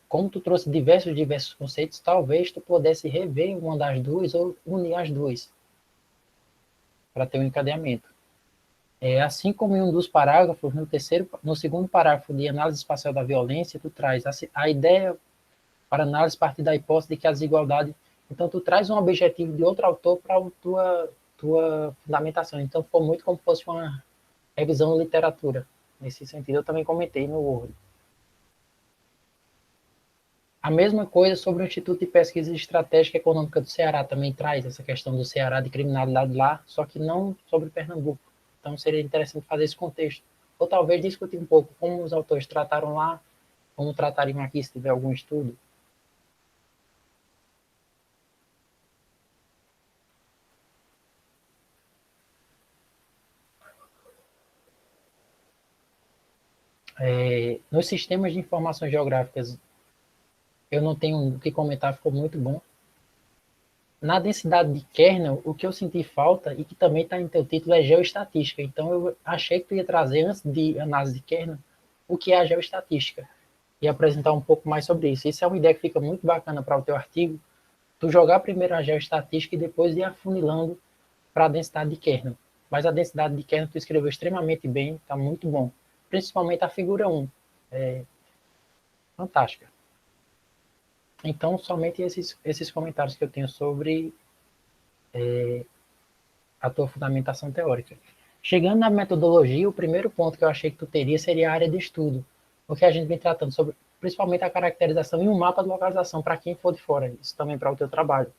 como tu trouxe diversos conceitos, talvez tu pudesse rever uma das duas ou unir as duas para ter um encadeamento. Assim como em um dos parágrafos, no segundo parágrafo de análise espacial da violência, tu traz a ideia para análise a partir da hipótese de que a desigualdade... Então, tu traz um objetivo de outro autor para a tua fundamentação. Então, foi muito como se fosse uma revisão de literatura. Nesse sentido, eu também comentei no Word. A mesma coisa sobre o Instituto de Pesquisa Estratégica Econômica do Ceará, também traz essa questão do Ceará, de criminalidade lá, só que não sobre Pernambuco. Então, seria interessante fazer esse contexto. Ou talvez discutir um pouco como os autores trataram lá, como tratariam aqui se tiver algum estudo. Nos sistemas de informações geográficas, eu não tenho o que comentar, ficou muito bom. Na densidade de kernel, o que eu senti falta, e que também está em teu título, é geoestatística. Então, eu achei que tu ia trazer, antes de análise de kernel, o que é a geoestatística, e apresentar um pouco mais sobre isso. Isso é uma ideia que fica muito bacana para o teu artigo, tu jogar primeiro a geoestatística e depois ir afunilando para a densidade de kernel. Mas a densidade de kernel tu escreveu extremamente bem, está muito bom. Principalmente a figura 1. É fantástica. Então, somente esses comentários que eu tenho sobre a tua fundamentação teórica. Chegando na metodologia, o primeiro ponto que eu achei que tu teria seria a área de estudo, porque a gente vem tratando sobre, principalmente, a caracterização e um mapa de localização para quem for de fora, isso também para o teu trabalho.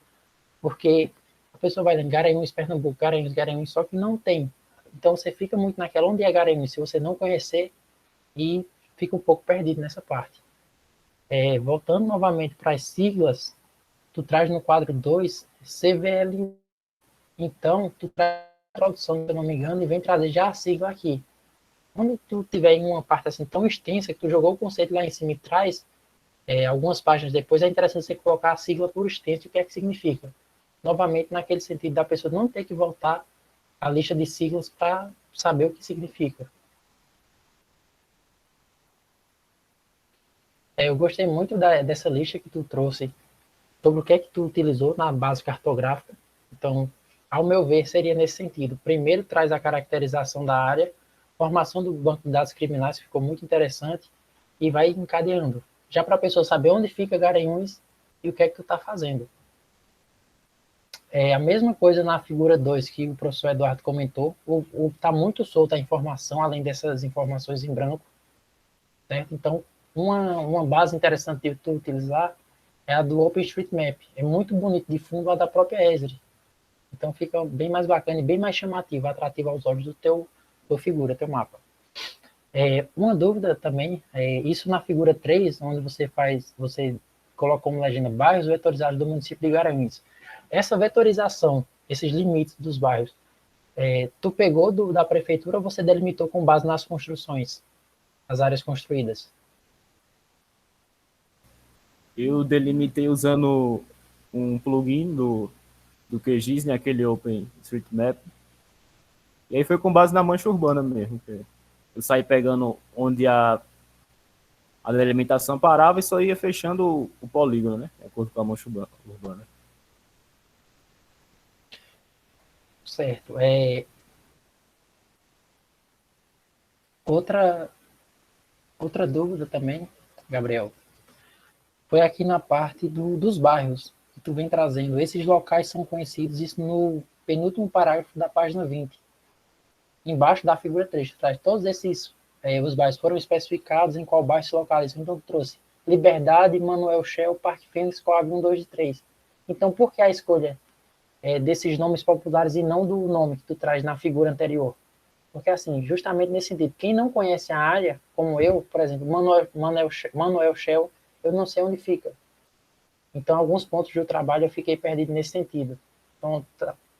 Porque a pessoa vai em Garanhuns, Pernambuco, Garanhuns, só que não tem. Então, você fica muito naquela, onde é Garanhuns, se você não conhecer, e fica um pouco perdido nessa parte. Voltando novamente para as siglas, tu traz no quadro 2, CVL. Então, tu traz a tradução, se eu não me engano, e vem trazer já a sigla aqui. Quando tu tiver em uma parte assim tão extensa, que tu jogou o conceito lá em cima e traz algumas páginas depois, é interessante você colocar a sigla por extenso e o que é que significa. Novamente, naquele sentido da pessoa não ter que voltar à lista de siglas para saber o que significa. Eu gostei muito dessa lista que tu trouxe sobre o que é que tu utilizou na base cartográfica. Então, ao meu ver, seria nesse sentido. Primeiro, traz a caracterização da área, formação do banco de dados criminais, que ficou muito interessante, e vai encadeando. Já para a pessoa saber onde fica Garanhuns e o que é que tu está fazendo. A mesma coisa na figura 2 que o professor Eduardo comentou, está muito solta a informação, além dessas informações em branco, certo? Então, uma base interessante de tu utilizar é a do OpenStreetMap. É muito bonito de fundo a da própria Esri. Então fica bem mais bacana e bem mais chamativo, atrativo aos olhos do teu figura, teu mapa. Uma dúvida também, isso na figura 3, onde você coloca como legenda bairros vetorizados do município de Garanhuns. Essa vetorização, esses limites dos bairros, tu pegou da prefeitura ou você delimitou com base nas construções, as áreas construídas? Eu delimitei usando um plugin do QGIS, né, aquele OpenStreetMap. E aí foi com base na mancha urbana mesmo. Eu saí pegando onde a delimitação parava e só ia fechando o polígono, né? De acordo com a mancha urbana. Certo. Outra dúvida também, Gabriel, foi aqui na parte dos bairros, que tu vem trazendo. Esses locais são conhecidos, isso no penúltimo parágrafo da página 20. Embaixo da figura 3, tu traz todos esses, os bairros foram especificados em qual bairro se localizam. Então, tu trouxe Liberdade, Manuel Shell, Parque Fênix, Coab 1, 2 e 3. Então, por que a escolha desses nomes populares e não do nome que tu traz na figura anterior? Porque, assim, justamente nesse sentido, quem não conhece a área, como eu, por exemplo, Manuel Shell, eu não sei onde fica. Então, alguns pontos do trabalho eu fiquei perdido nesse sentido. Então,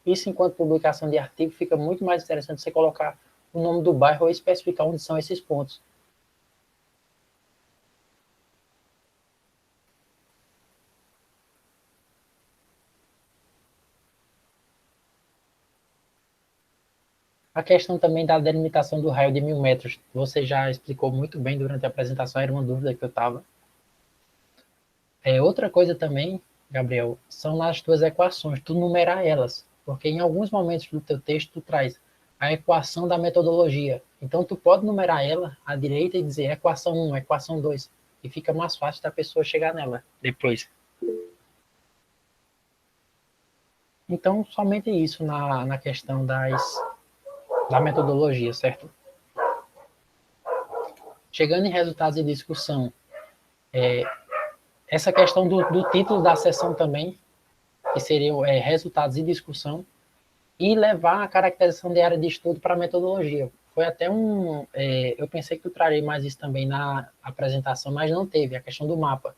isso, enquanto publicação de artigo, fica muito mais interessante você colocar o nome do bairro ou especificar onde são esses pontos. A questão também da delimitação do raio de 1.000 metros, você já explicou muito bem durante a apresentação, era uma dúvida que eu estava. Outra coisa também, Gabriel, são nas tuas equações, tu numerar elas, porque em alguns momentos do teu texto tu traz a equação da metodologia. Então tu pode numerar ela à direita e dizer equação 1, equação 2, e fica mais fácil da pessoa chegar nela depois. Então, somente isso na questão da metodologia, certo? Chegando em resultados de discussão, essa questão do título da sessão também, que seriam resultados de discussão, e levar a caracterização de área de estudo para a metodologia. Foi até eu pensei que tu traria mais isso também na apresentação, mas não teve, a questão do mapa.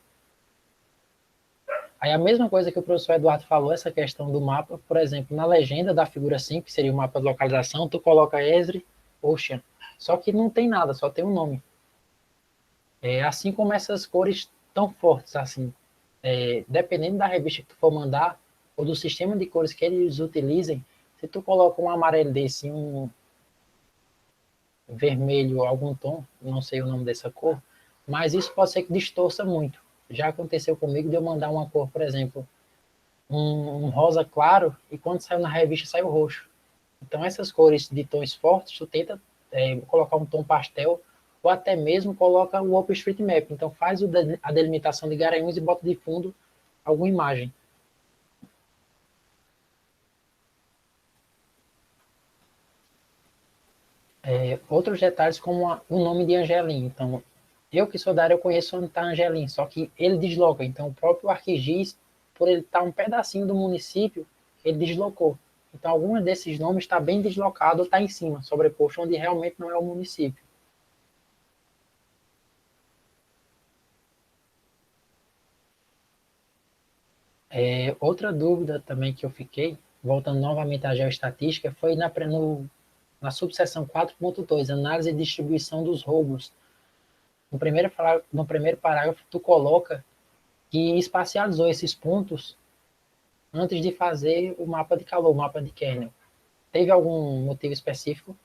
Aí a mesma coisa que o professor Eduardo falou, essa questão do mapa, por exemplo, na legenda da figura 5, que seria o mapa de localização, tu coloca Esri Ocean, só que não tem nada, só tem um nome. Assim como essas cores tão fortes, assim, dependendo da revista que tu for mandar, ou do sistema de cores que eles utilizem, se tu coloca um amarelo desse, um vermelho, algum tom, não sei o nome dessa cor, mas isso pode ser que distorça muito. Já aconteceu comigo de eu mandar uma cor, por exemplo, um rosa claro, e quando saiu na revista saiu roxo. Então essas cores de tons fortes, tu tenta colocar um tom pastel, ou até mesmo coloca o OpenStreetMap. Então faz a delimitação de Garanhuns e bota de fundo alguma imagem. Outros detalhes como o nome de Angelim. Então, eu que sou da área, eu conheço onde está Angelim, só que ele desloca. Então, o próprio ArcGIS, por ele estar um pedacinho do município, ele deslocou. Então, alguns desses nomes está bem deslocado, está em cima, sobreposto, onde realmente não é o município. Outra dúvida também que eu fiquei, voltando novamente à geoestatística, foi na subseção 4.2, análise e distribuição dos roubos. No primeiro parágrafo, tu coloca que espacializou esses pontos antes de fazer o mapa de calor, o mapa de kernel. Teve algum motivo específico?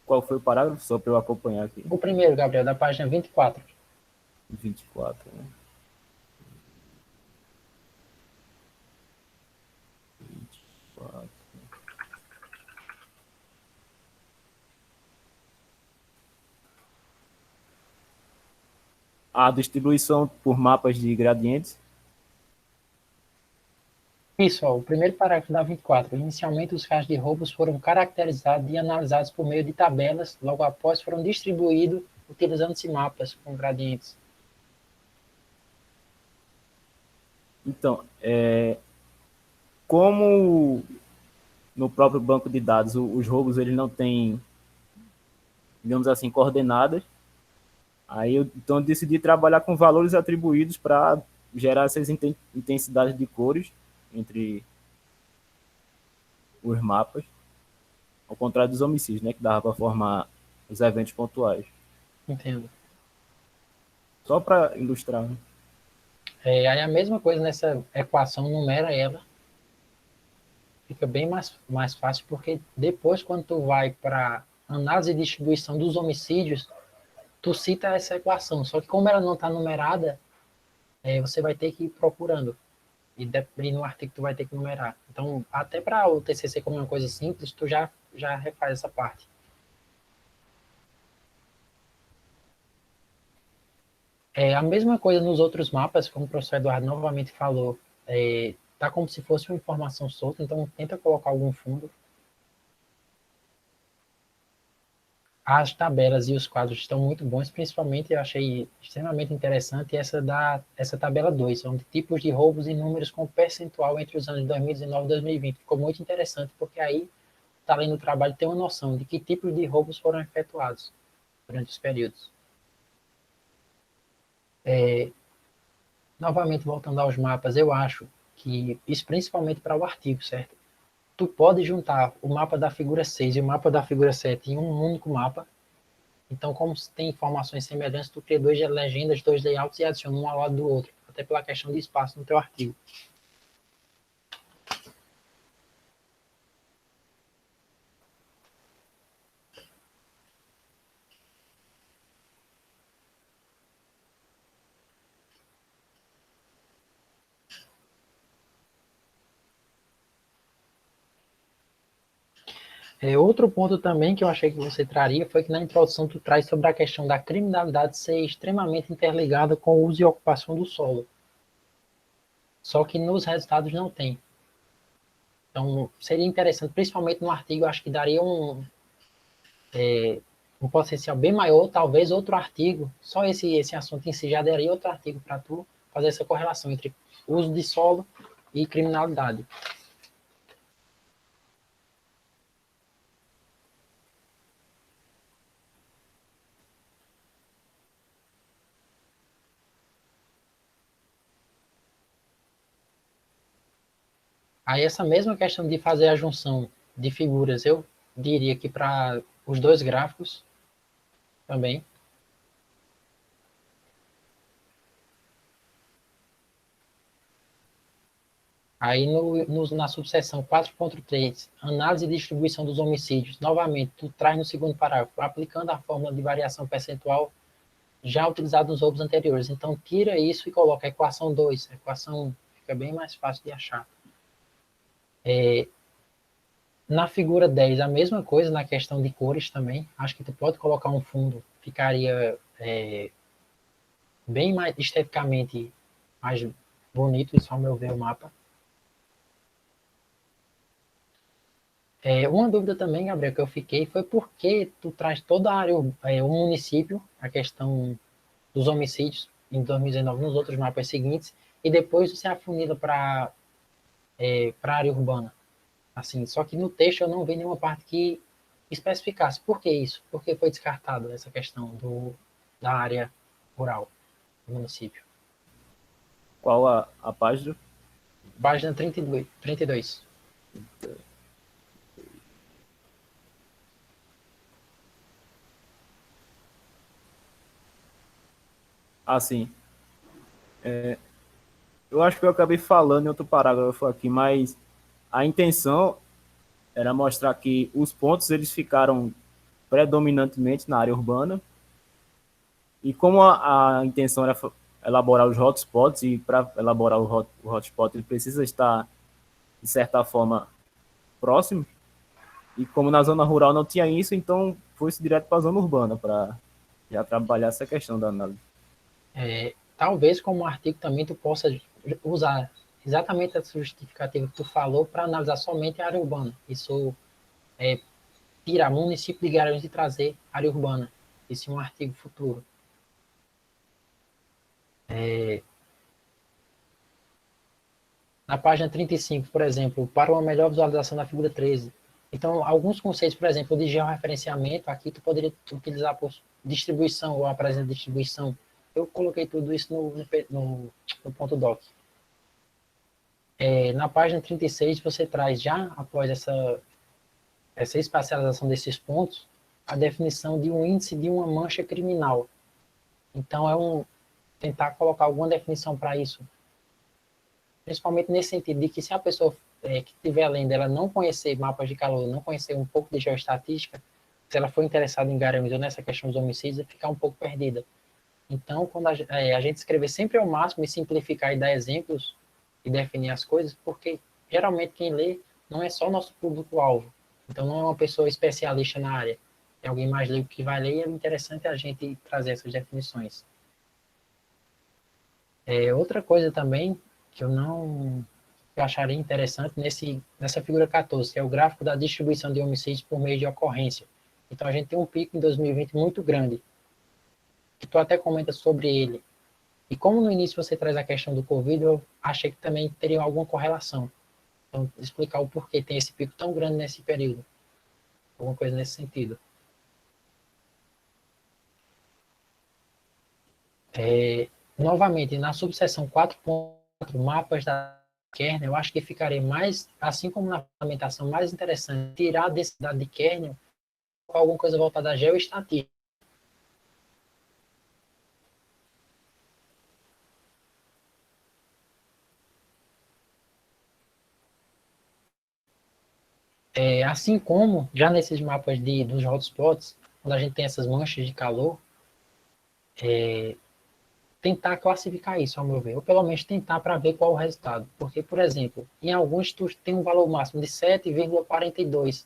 Qual foi o parágrafo? Só para eu acompanhar aqui. O primeiro, Gabriel, da página 24. 24, né? 24. A distribuição por mapas de gradientes. Isso, o primeiro parágrafo da 24. Inicialmente, os casos de roubos foram caracterizados e analisados por meio de tabelas, logo após foram distribuídos utilizando-se mapas com gradientes. Então, como no próprio banco de dados os roubos eles não têm, digamos assim, coordenadas, aí então eu decidi trabalhar com valores atribuídos para gerar essas intensidades de cores entre os mapas, ao contrário dos homicídios, né, que dava para formar os eventos pontuais. Entendo. Só para ilustrar. Né? Aí a mesma coisa nessa equação, numera ela. Fica bem mais fácil, porque depois, quando tu vai para análise e distribuição dos homicídios, tu cita essa equação. Só que como ela não está numerada, você vai ter que ir procurando. E no artigo tu vai ter que numerar. Então, até para o TCC como uma coisa simples, tu já refaz essa parte. A mesma coisa nos outros mapas, como o professor Eduardo novamente falou, tá como se fosse uma informação solta, então tenta colocar algum fundo. As tabelas e os quadros estão muito bons, principalmente eu achei extremamente interessante essa tabela 2, onde tipos de roubos e números com percentual entre os anos de 2019 e 2020. Ficou muito interessante, porque aí está lendo o trabalho tem uma noção de que tipos de roubos foram efetuados durante os períodos. Novamente, voltando aos mapas, eu acho que isso principalmente para o artigo, certo? Tu pode juntar o mapa da figura 6 e o mapa da figura 7 em um único mapa. Então, como tem informações semelhantes, tu cria 2 legendas, 2 layouts e adiciona um ao lado do outro, até pela questão de espaço no teu artigo. Outro ponto também que eu achei que você traria foi que na introdução tu traz sobre a questão da criminalidade ser extremamente interligada com o uso e ocupação do solo. Só que nos resultados não tem. Então, seria interessante, principalmente no artigo, eu acho que daria um potencial bem maior, talvez outro artigo, só esse assunto em si já daria outro artigo para tu fazer essa correlação entre uso de solo e criminalidade. Aí essa mesma questão de fazer a junção de figuras, eu diria que para os 2 gráficos também. Aí na subseção 4.3, análise e distribuição dos homicídios, novamente, tu traz no segundo parágrafo, aplicando a fórmula de variação percentual já utilizada nos roubos anteriores. Então, tira isso e coloca a equação 2. A equação 1 fica bem mais fácil de achar. Na figura 10, a mesma coisa na questão de cores também. Acho que tu pode colocar um fundo, ficaria bem mais esteticamente mais bonito, isso ao meu ver, o mapa. Uma dúvida também, Gabriel, que eu fiquei foi por que tu traz toda a área, o município, a questão dos homicídios em 2019 nos outros mapas seguintes, e depois você afunila para a área urbana. Assim, só que no texto eu não vi nenhuma parte que especificasse por que isso, por que foi descartado essa questão da área rural do município. Qual a página? Página 32. Assim, eu acho que eu acabei falando em outro parágrafo aqui, mas a intenção era mostrar que os pontos eles ficaram predominantemente na área urbana, e como a intenção era elaborar os hotspots, e para elaborar o hotspot ele precisa estar, de certa forma, próximo, e como na zona rural não tinha isso, então foi-se direto para a zona urbana, para já trabalhar essa questão da análise. Talvez como artigo também tu possa usar exatamente essa justificativa que tu falou para analisar somente a área urbana. Isso tirar município de Garanhuns e trazer área urbana. Isso é um artigo futuro. Na página 35, por exemplo, para uma melhor visualização da figura 13. Então, alguns conceitos, por exemplo, de georreferenciamento, aqui tu poderia utilizar por distribuição ou a presença de distribuição. Eu coloquei tudo isso no ponto doc. Na página 36, você traz já, após essa espacialização desses pontos, a definição de um índice de uma mancha criminal. Então, tentar colocar alguma definição para isso. Principalmente nesse sentido de que se a pessoa que estiver lendo, ela não conhecer mapas de calor, não conhecer um pouco de geoestatística, se ela for interessada em Garanhuns ou nessa questão dos homicídios, vai ficar um pouco perdida. Então, quando a gente escrever sempre ao máximo e simplificar e dar exemplos e definir as coisas, porque geralmente quem lê não é só o nosso público-alvo. Então, não é uma pessoa especialista na área. É alguém mais leigo que vai ler e é interessante a gente trazer essas definições. Outra coisa também que eu acharia interessante nessa figura 14, que é o gráfico da distribuição de homicídios por meio de ocorrência. Então, a gente tem um pico em 2020 muito grande, que tu até comenta sobre ele. E como no início você traz a questão do Covid, eu achei que também teria alguma correlação. Então, explicar o porquê tem esse pico tão grande nesse período. Alguma coisa nesse sentido. Novamente, na subseção 4.4, mapas da kernel, eu acho que ficaria mais, assim como na fundamentação, mais interessante tirar a densidade de kernel com alguma coisa voltada à geoestatística. Assim como, já nesses mapas dos hotspots, quando a gente tem essas manchas de calor, tentar classificar isso, ao meu ver, ou pelo menos tentar para ver qual é o resultado. Porque, por exemplo, em alguns tu tem um valor máximo de 7,42,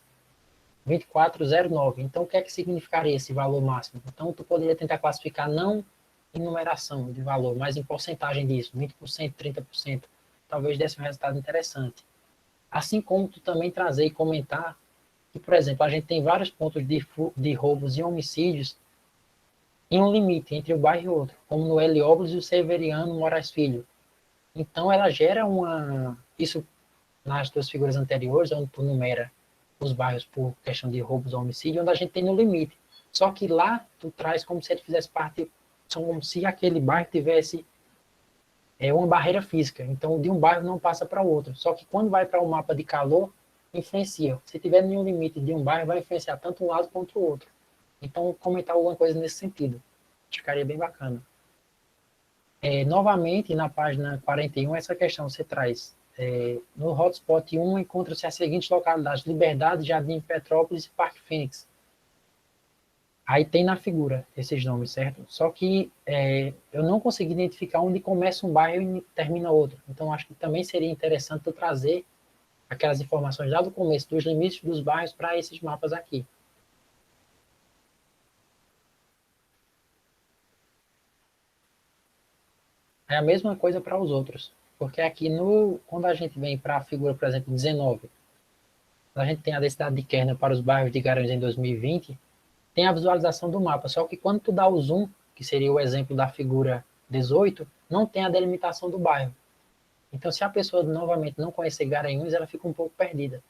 2409. Então, o que é que significaria esse valor máximo? Então, tu poderia tentar classificar não em numeração de valor, mas em porcentagem disso, 20%, 30%. Talvez desse um resultado interessante. Assim como tu também trazer e comentar que, por exemplo, a gente tem vários pontos de roubos e homicídios em um limite entre o bairro e outro, como no Heliópolis e o Severiano Moraes Filho. Então, ela gera isso nas duas figuras anteriores, onde tu numera os bairros por questão de roubos ou homicídio, onde a gente tem no limite. Só que lá, tu traz como se ele fizesse parte, como se aquele bairro tivesse uma barreira física. Então, de um bairro não passa para o outro. Só que quando vai para um mapa de calor, influencia. Se tiver nenhum limite de um bairro, vai influenciar tanto um lado quanto o outro. Então, comentar alguma coisa nesse sentido. Ficaria bem bacana. Novamente, na página 41, essa questão você traz No hotspot 1 encontram-se as seguintes localidades: Liberdade, Jardim Petrópolis e Parque Fênix. Aí tem na figura esses nomes, certo? Só que eu não consegui identificar onde começa um bairro e termina outro. Então, acho que também seria interessante eu trazer aquelas informações lá do começo, dos limites dos bairros, para esses mapas aqui. É a mesma coisa para os outros. Porque aqui, quando a gente vem para a figura, por exemplo, 19, a gente tem a densidade de Kernel para os bairros de Garanhuns em 2020, tem a visualização do mapa. Só que quando tu dá o zoom, que seria o exemplo da figura 18, não tem a delimitação do bairro. Então, se a pessoa novamente não conhecer Garanhuns, ela fica um pouco perdida.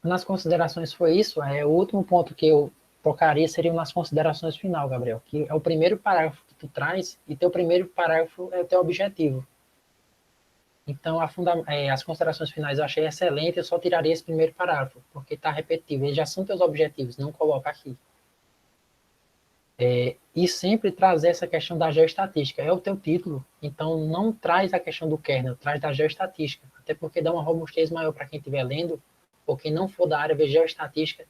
Nas considerações foi isso. O último ponto que eu tocaria seria nas considerações final, Gabriel, que é o primeiro parágrafo que tu traz, e teu primeiro parágrafo é o teu objetivo. Então, as considerações finais eu achei excelente, eu só tiraria esse primeiro parágrafo, porque está repetitivo, eles já são teus objetivos, não coloca aqui. E sempre trazer essa questão da geoestatística, é o teu título, então não traz a questão do kernel, traz da geoestatística, até porque dá uma robustez maior para quem estiver lendo, ou quem não for da área ver geoestatística,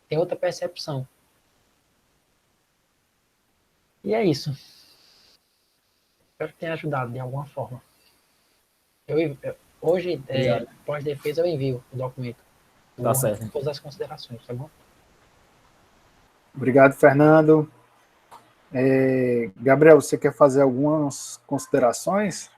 tem outra percepção. E é isso. Espero que tenha ajudado de alguma forma. Hoje, pós-defesa, eu envio o documento. Tá certo. Todas as considerações, tá bom? Obrigado, Fernando. Gabriel, você quer fazer algumas considerações?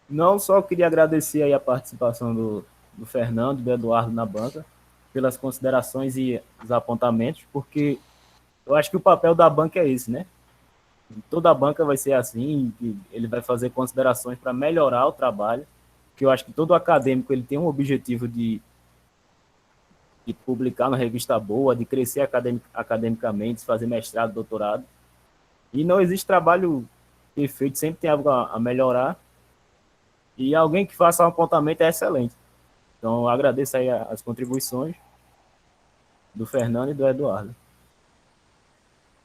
Não, só queria agradecer aí a participação do Fernando, do Eduardo na banca, pelas considerações e os apontamentos, porque eu acho que o papel da banca é esse, né? Toda a banca vai ser assim, que ele vai fazer considerações para melhorar o trabalho, que eu acho que todo acadêmico ele tem um objetivo de publicar na revista boa, de crescer academicamente, fazer mestrado, doutorado. E não existe trabalho perfeito, sempre tem algo a melhorar. E alguém que faça um apontamento é excelente. Então, eu agradeço aí as contribuições do Fernando e do Eduardo.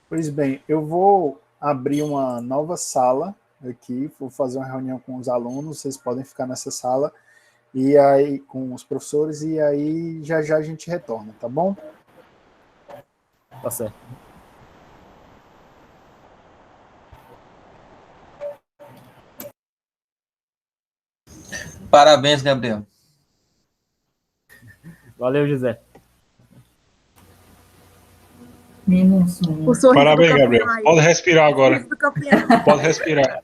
Pois bem, eu vou abrir uma nova sala aqui, vou fazer uma reunião com os alunos, vocês podem ficar nessa sala, e aí com os professores, e aí já a gente retorna, tá bom? Tá certo. Parabéns, Gabriel. Valeu, José. Parabéns, Gabriel. Pode respirar agora. Pode respirar.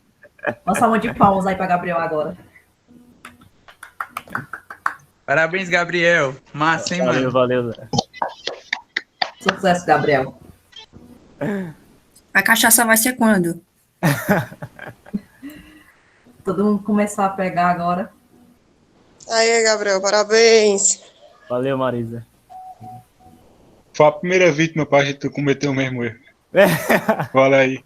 Uma salva de palmas aí para Gabriel agora. Parabéns, Gabriel. Massa, hein, mano? Valeu, Zé. Sucesso, Gabriel. A cachaça vai ser quando? Todo mundo começar a pegar agora. Aí, Gabriel, parabéns. Valeu, Marisa. Foi a primeira vítima para a gente cometer o mesmo erro. Olha aí.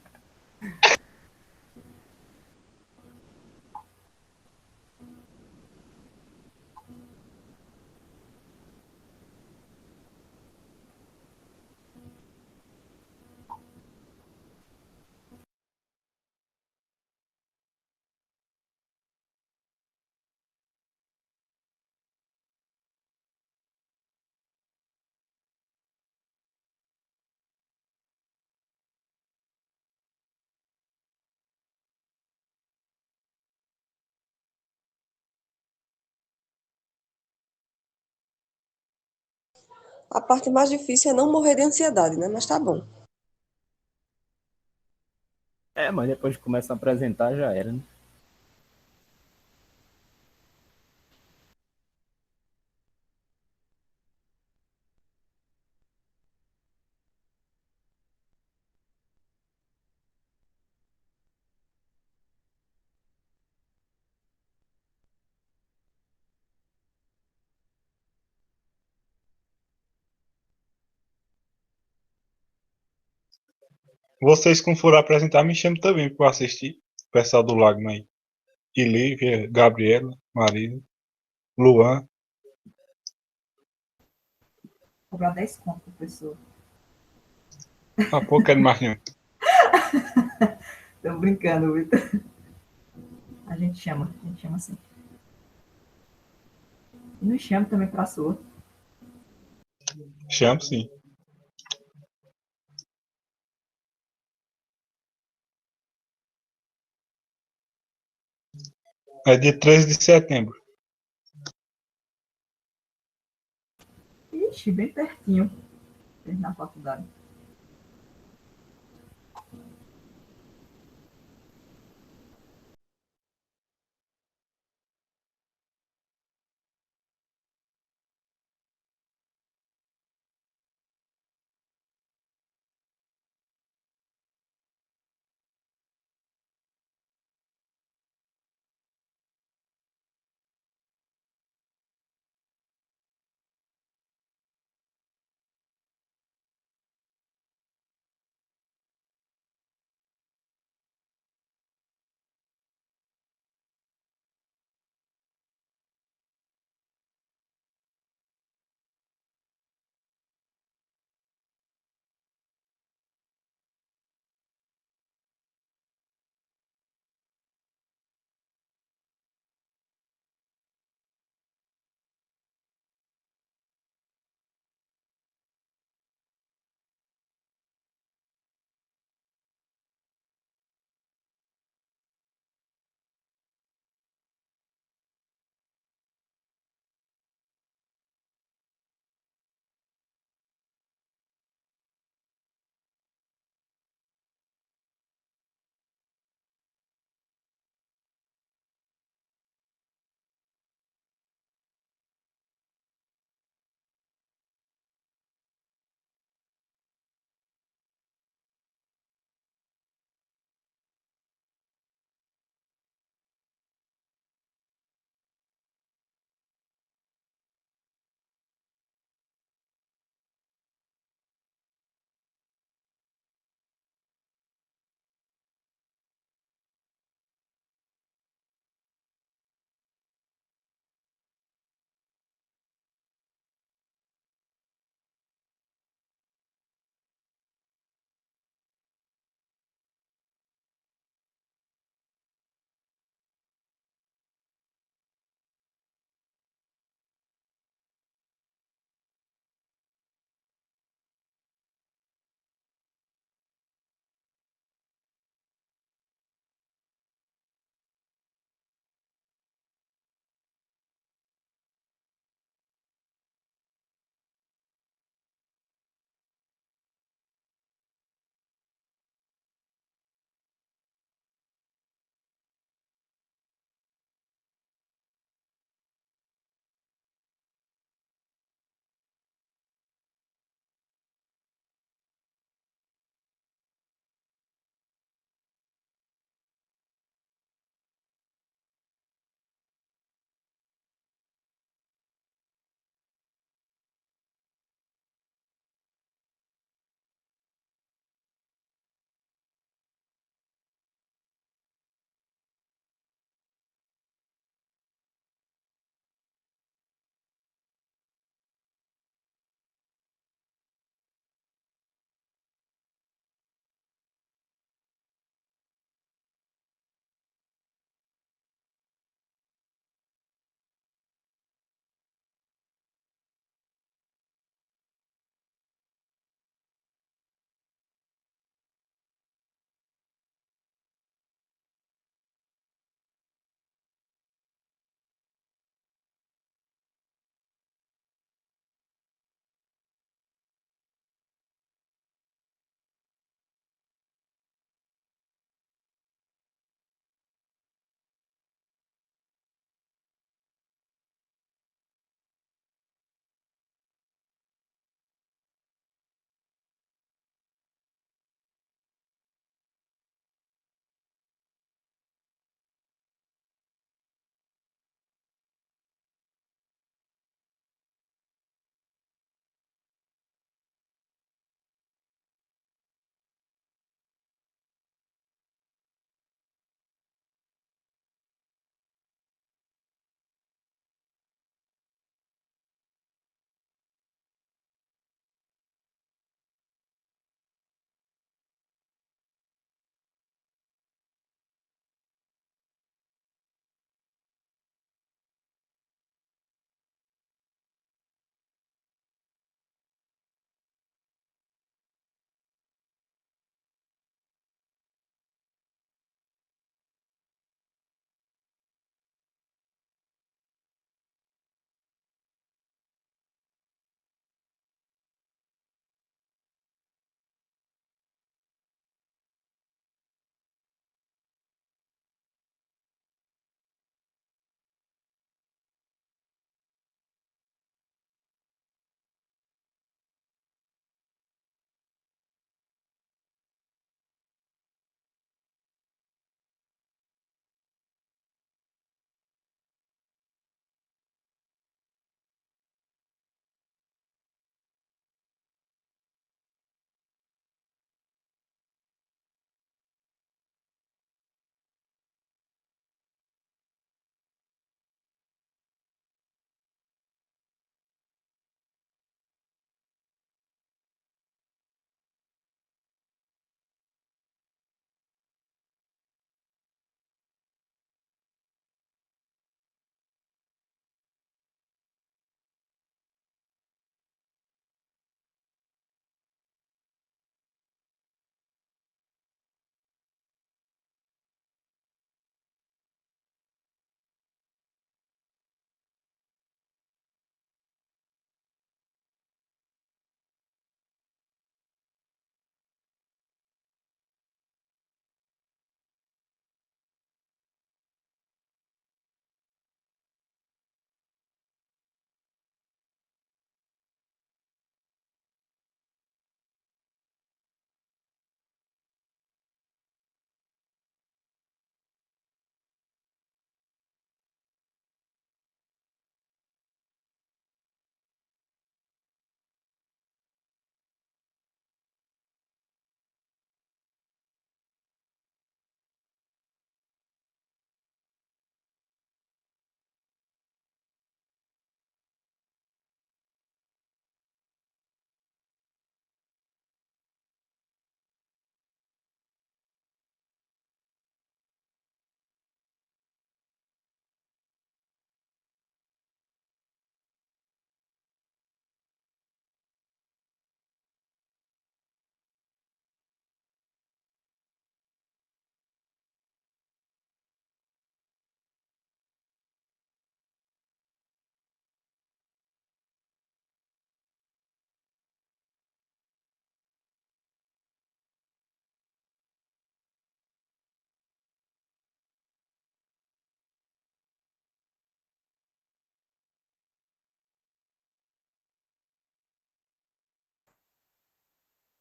A parte mais difícil é não morrer de ansiedade, né? Mas tá bom. Mas depois que começa a apresentar, já era, né? Vocês, quando forem apresentar, me chamam também para assistir. O pessoal do Lagma aí. Ilívia, Gabriela, Marisa, Luan. Cobrar 10 conto, professor. A pouco é mais não. Tô brincando, Vitor. A gente chama assim. E nos chama também pra sua. Chamo sim. É dia 13 de setembro. Ixi, bem pertinho. Na faculdade.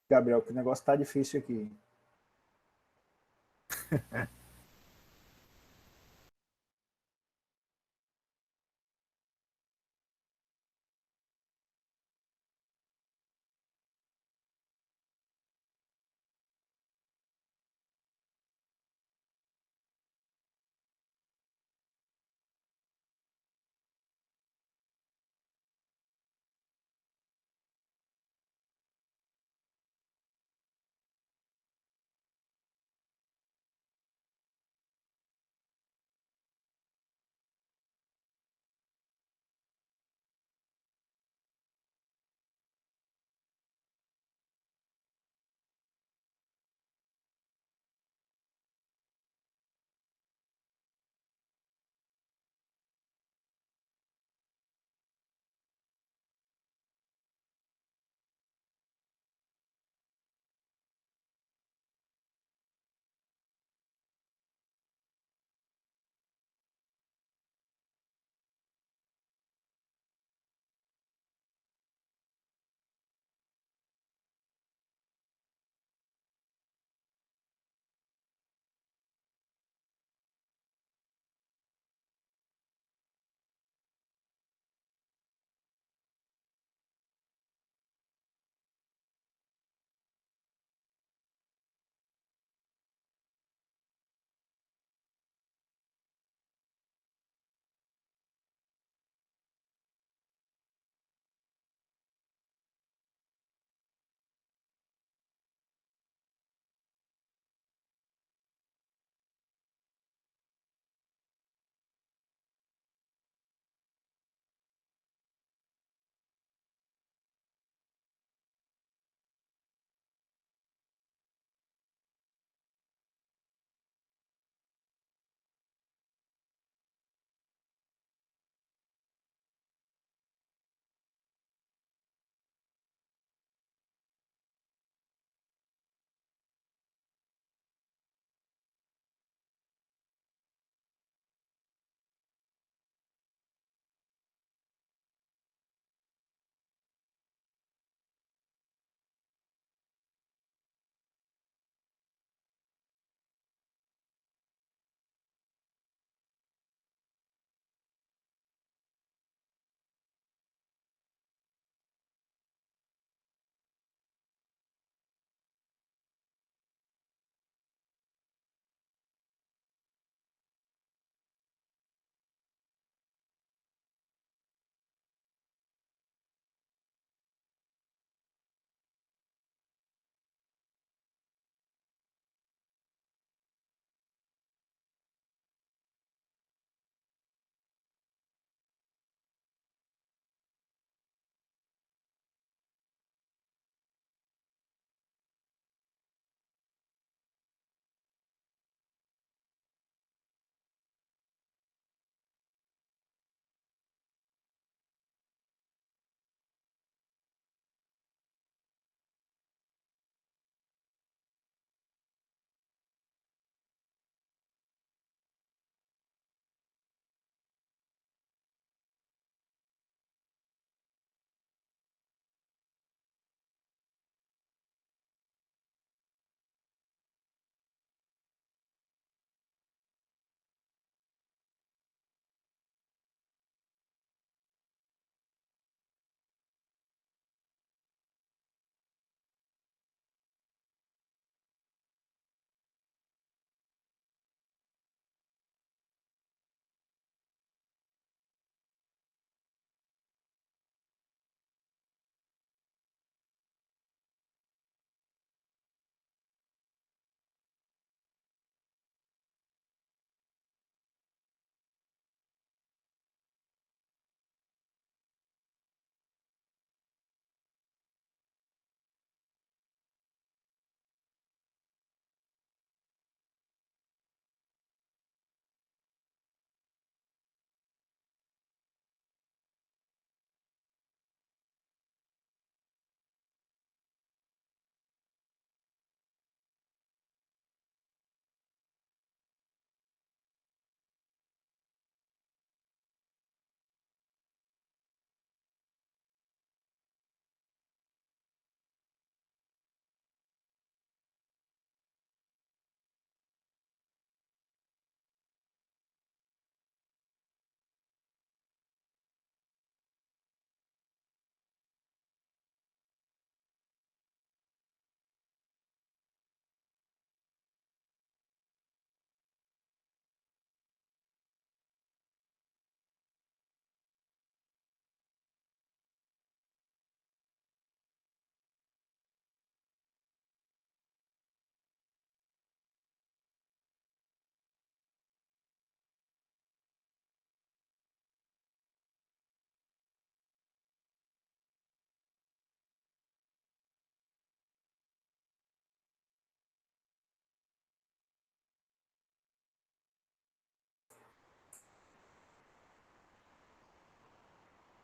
Gabriel, que o negócio tá difícil aqui.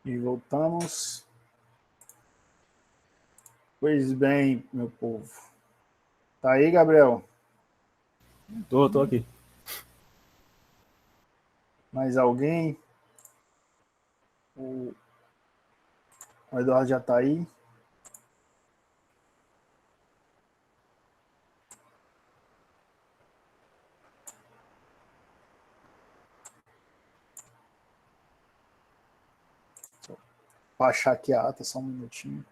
E voltamos. Pois bem, meu povo. Tá aí, Gabriel? Tô aqui. Mais alguém? O Eduardo já tá aí. Só baixar aqui a ata, só um minutinho.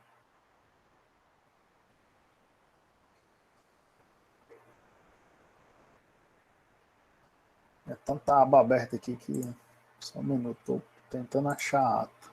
É tanta aba aberta aqui que só um minuto, tô tentando achar a ata.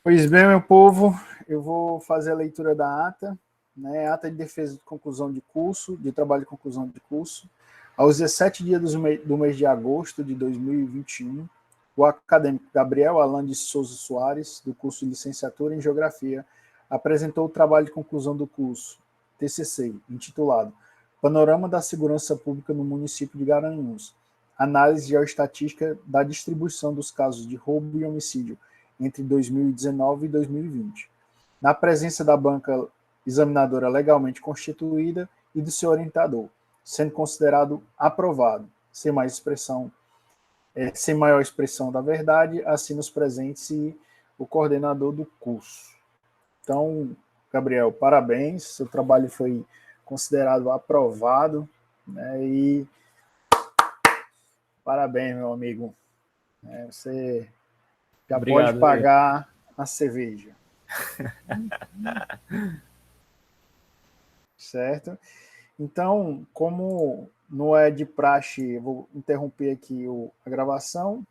Pois bem, meu povo, eu vou fazer a leitura da ata, né? Ata de defesa de conclusão de curso, de trabalho de conclusão de curso. Aos 17 dias do mês de agosto de 2021, o acadêmico Gabriel Alan de Souza Soares, do curso de licenciatura em Geografia, apresentou o trabalho de conclusão do curso, TCC, intitulado Panorama da Segurança Pública no município de Garanhuns, análise geoestatística da distribuição dos casos de roubo e homicídio entre 2019 e 2020, na presença da banca examinadora legalmente constituída e do seu orientador, sendo considerado aprovado, sem maior expressão da verdade, assim nos presente o coordenador do curso. Então, Gabriel, parabéns, seu trabalho foi considerado aprovado, né, e parabéns, meu amigo. Você já Obrigado, pode pagar a cerveja. Certo? Então, como não é de praxe, eu vou interromper aqui a gravação,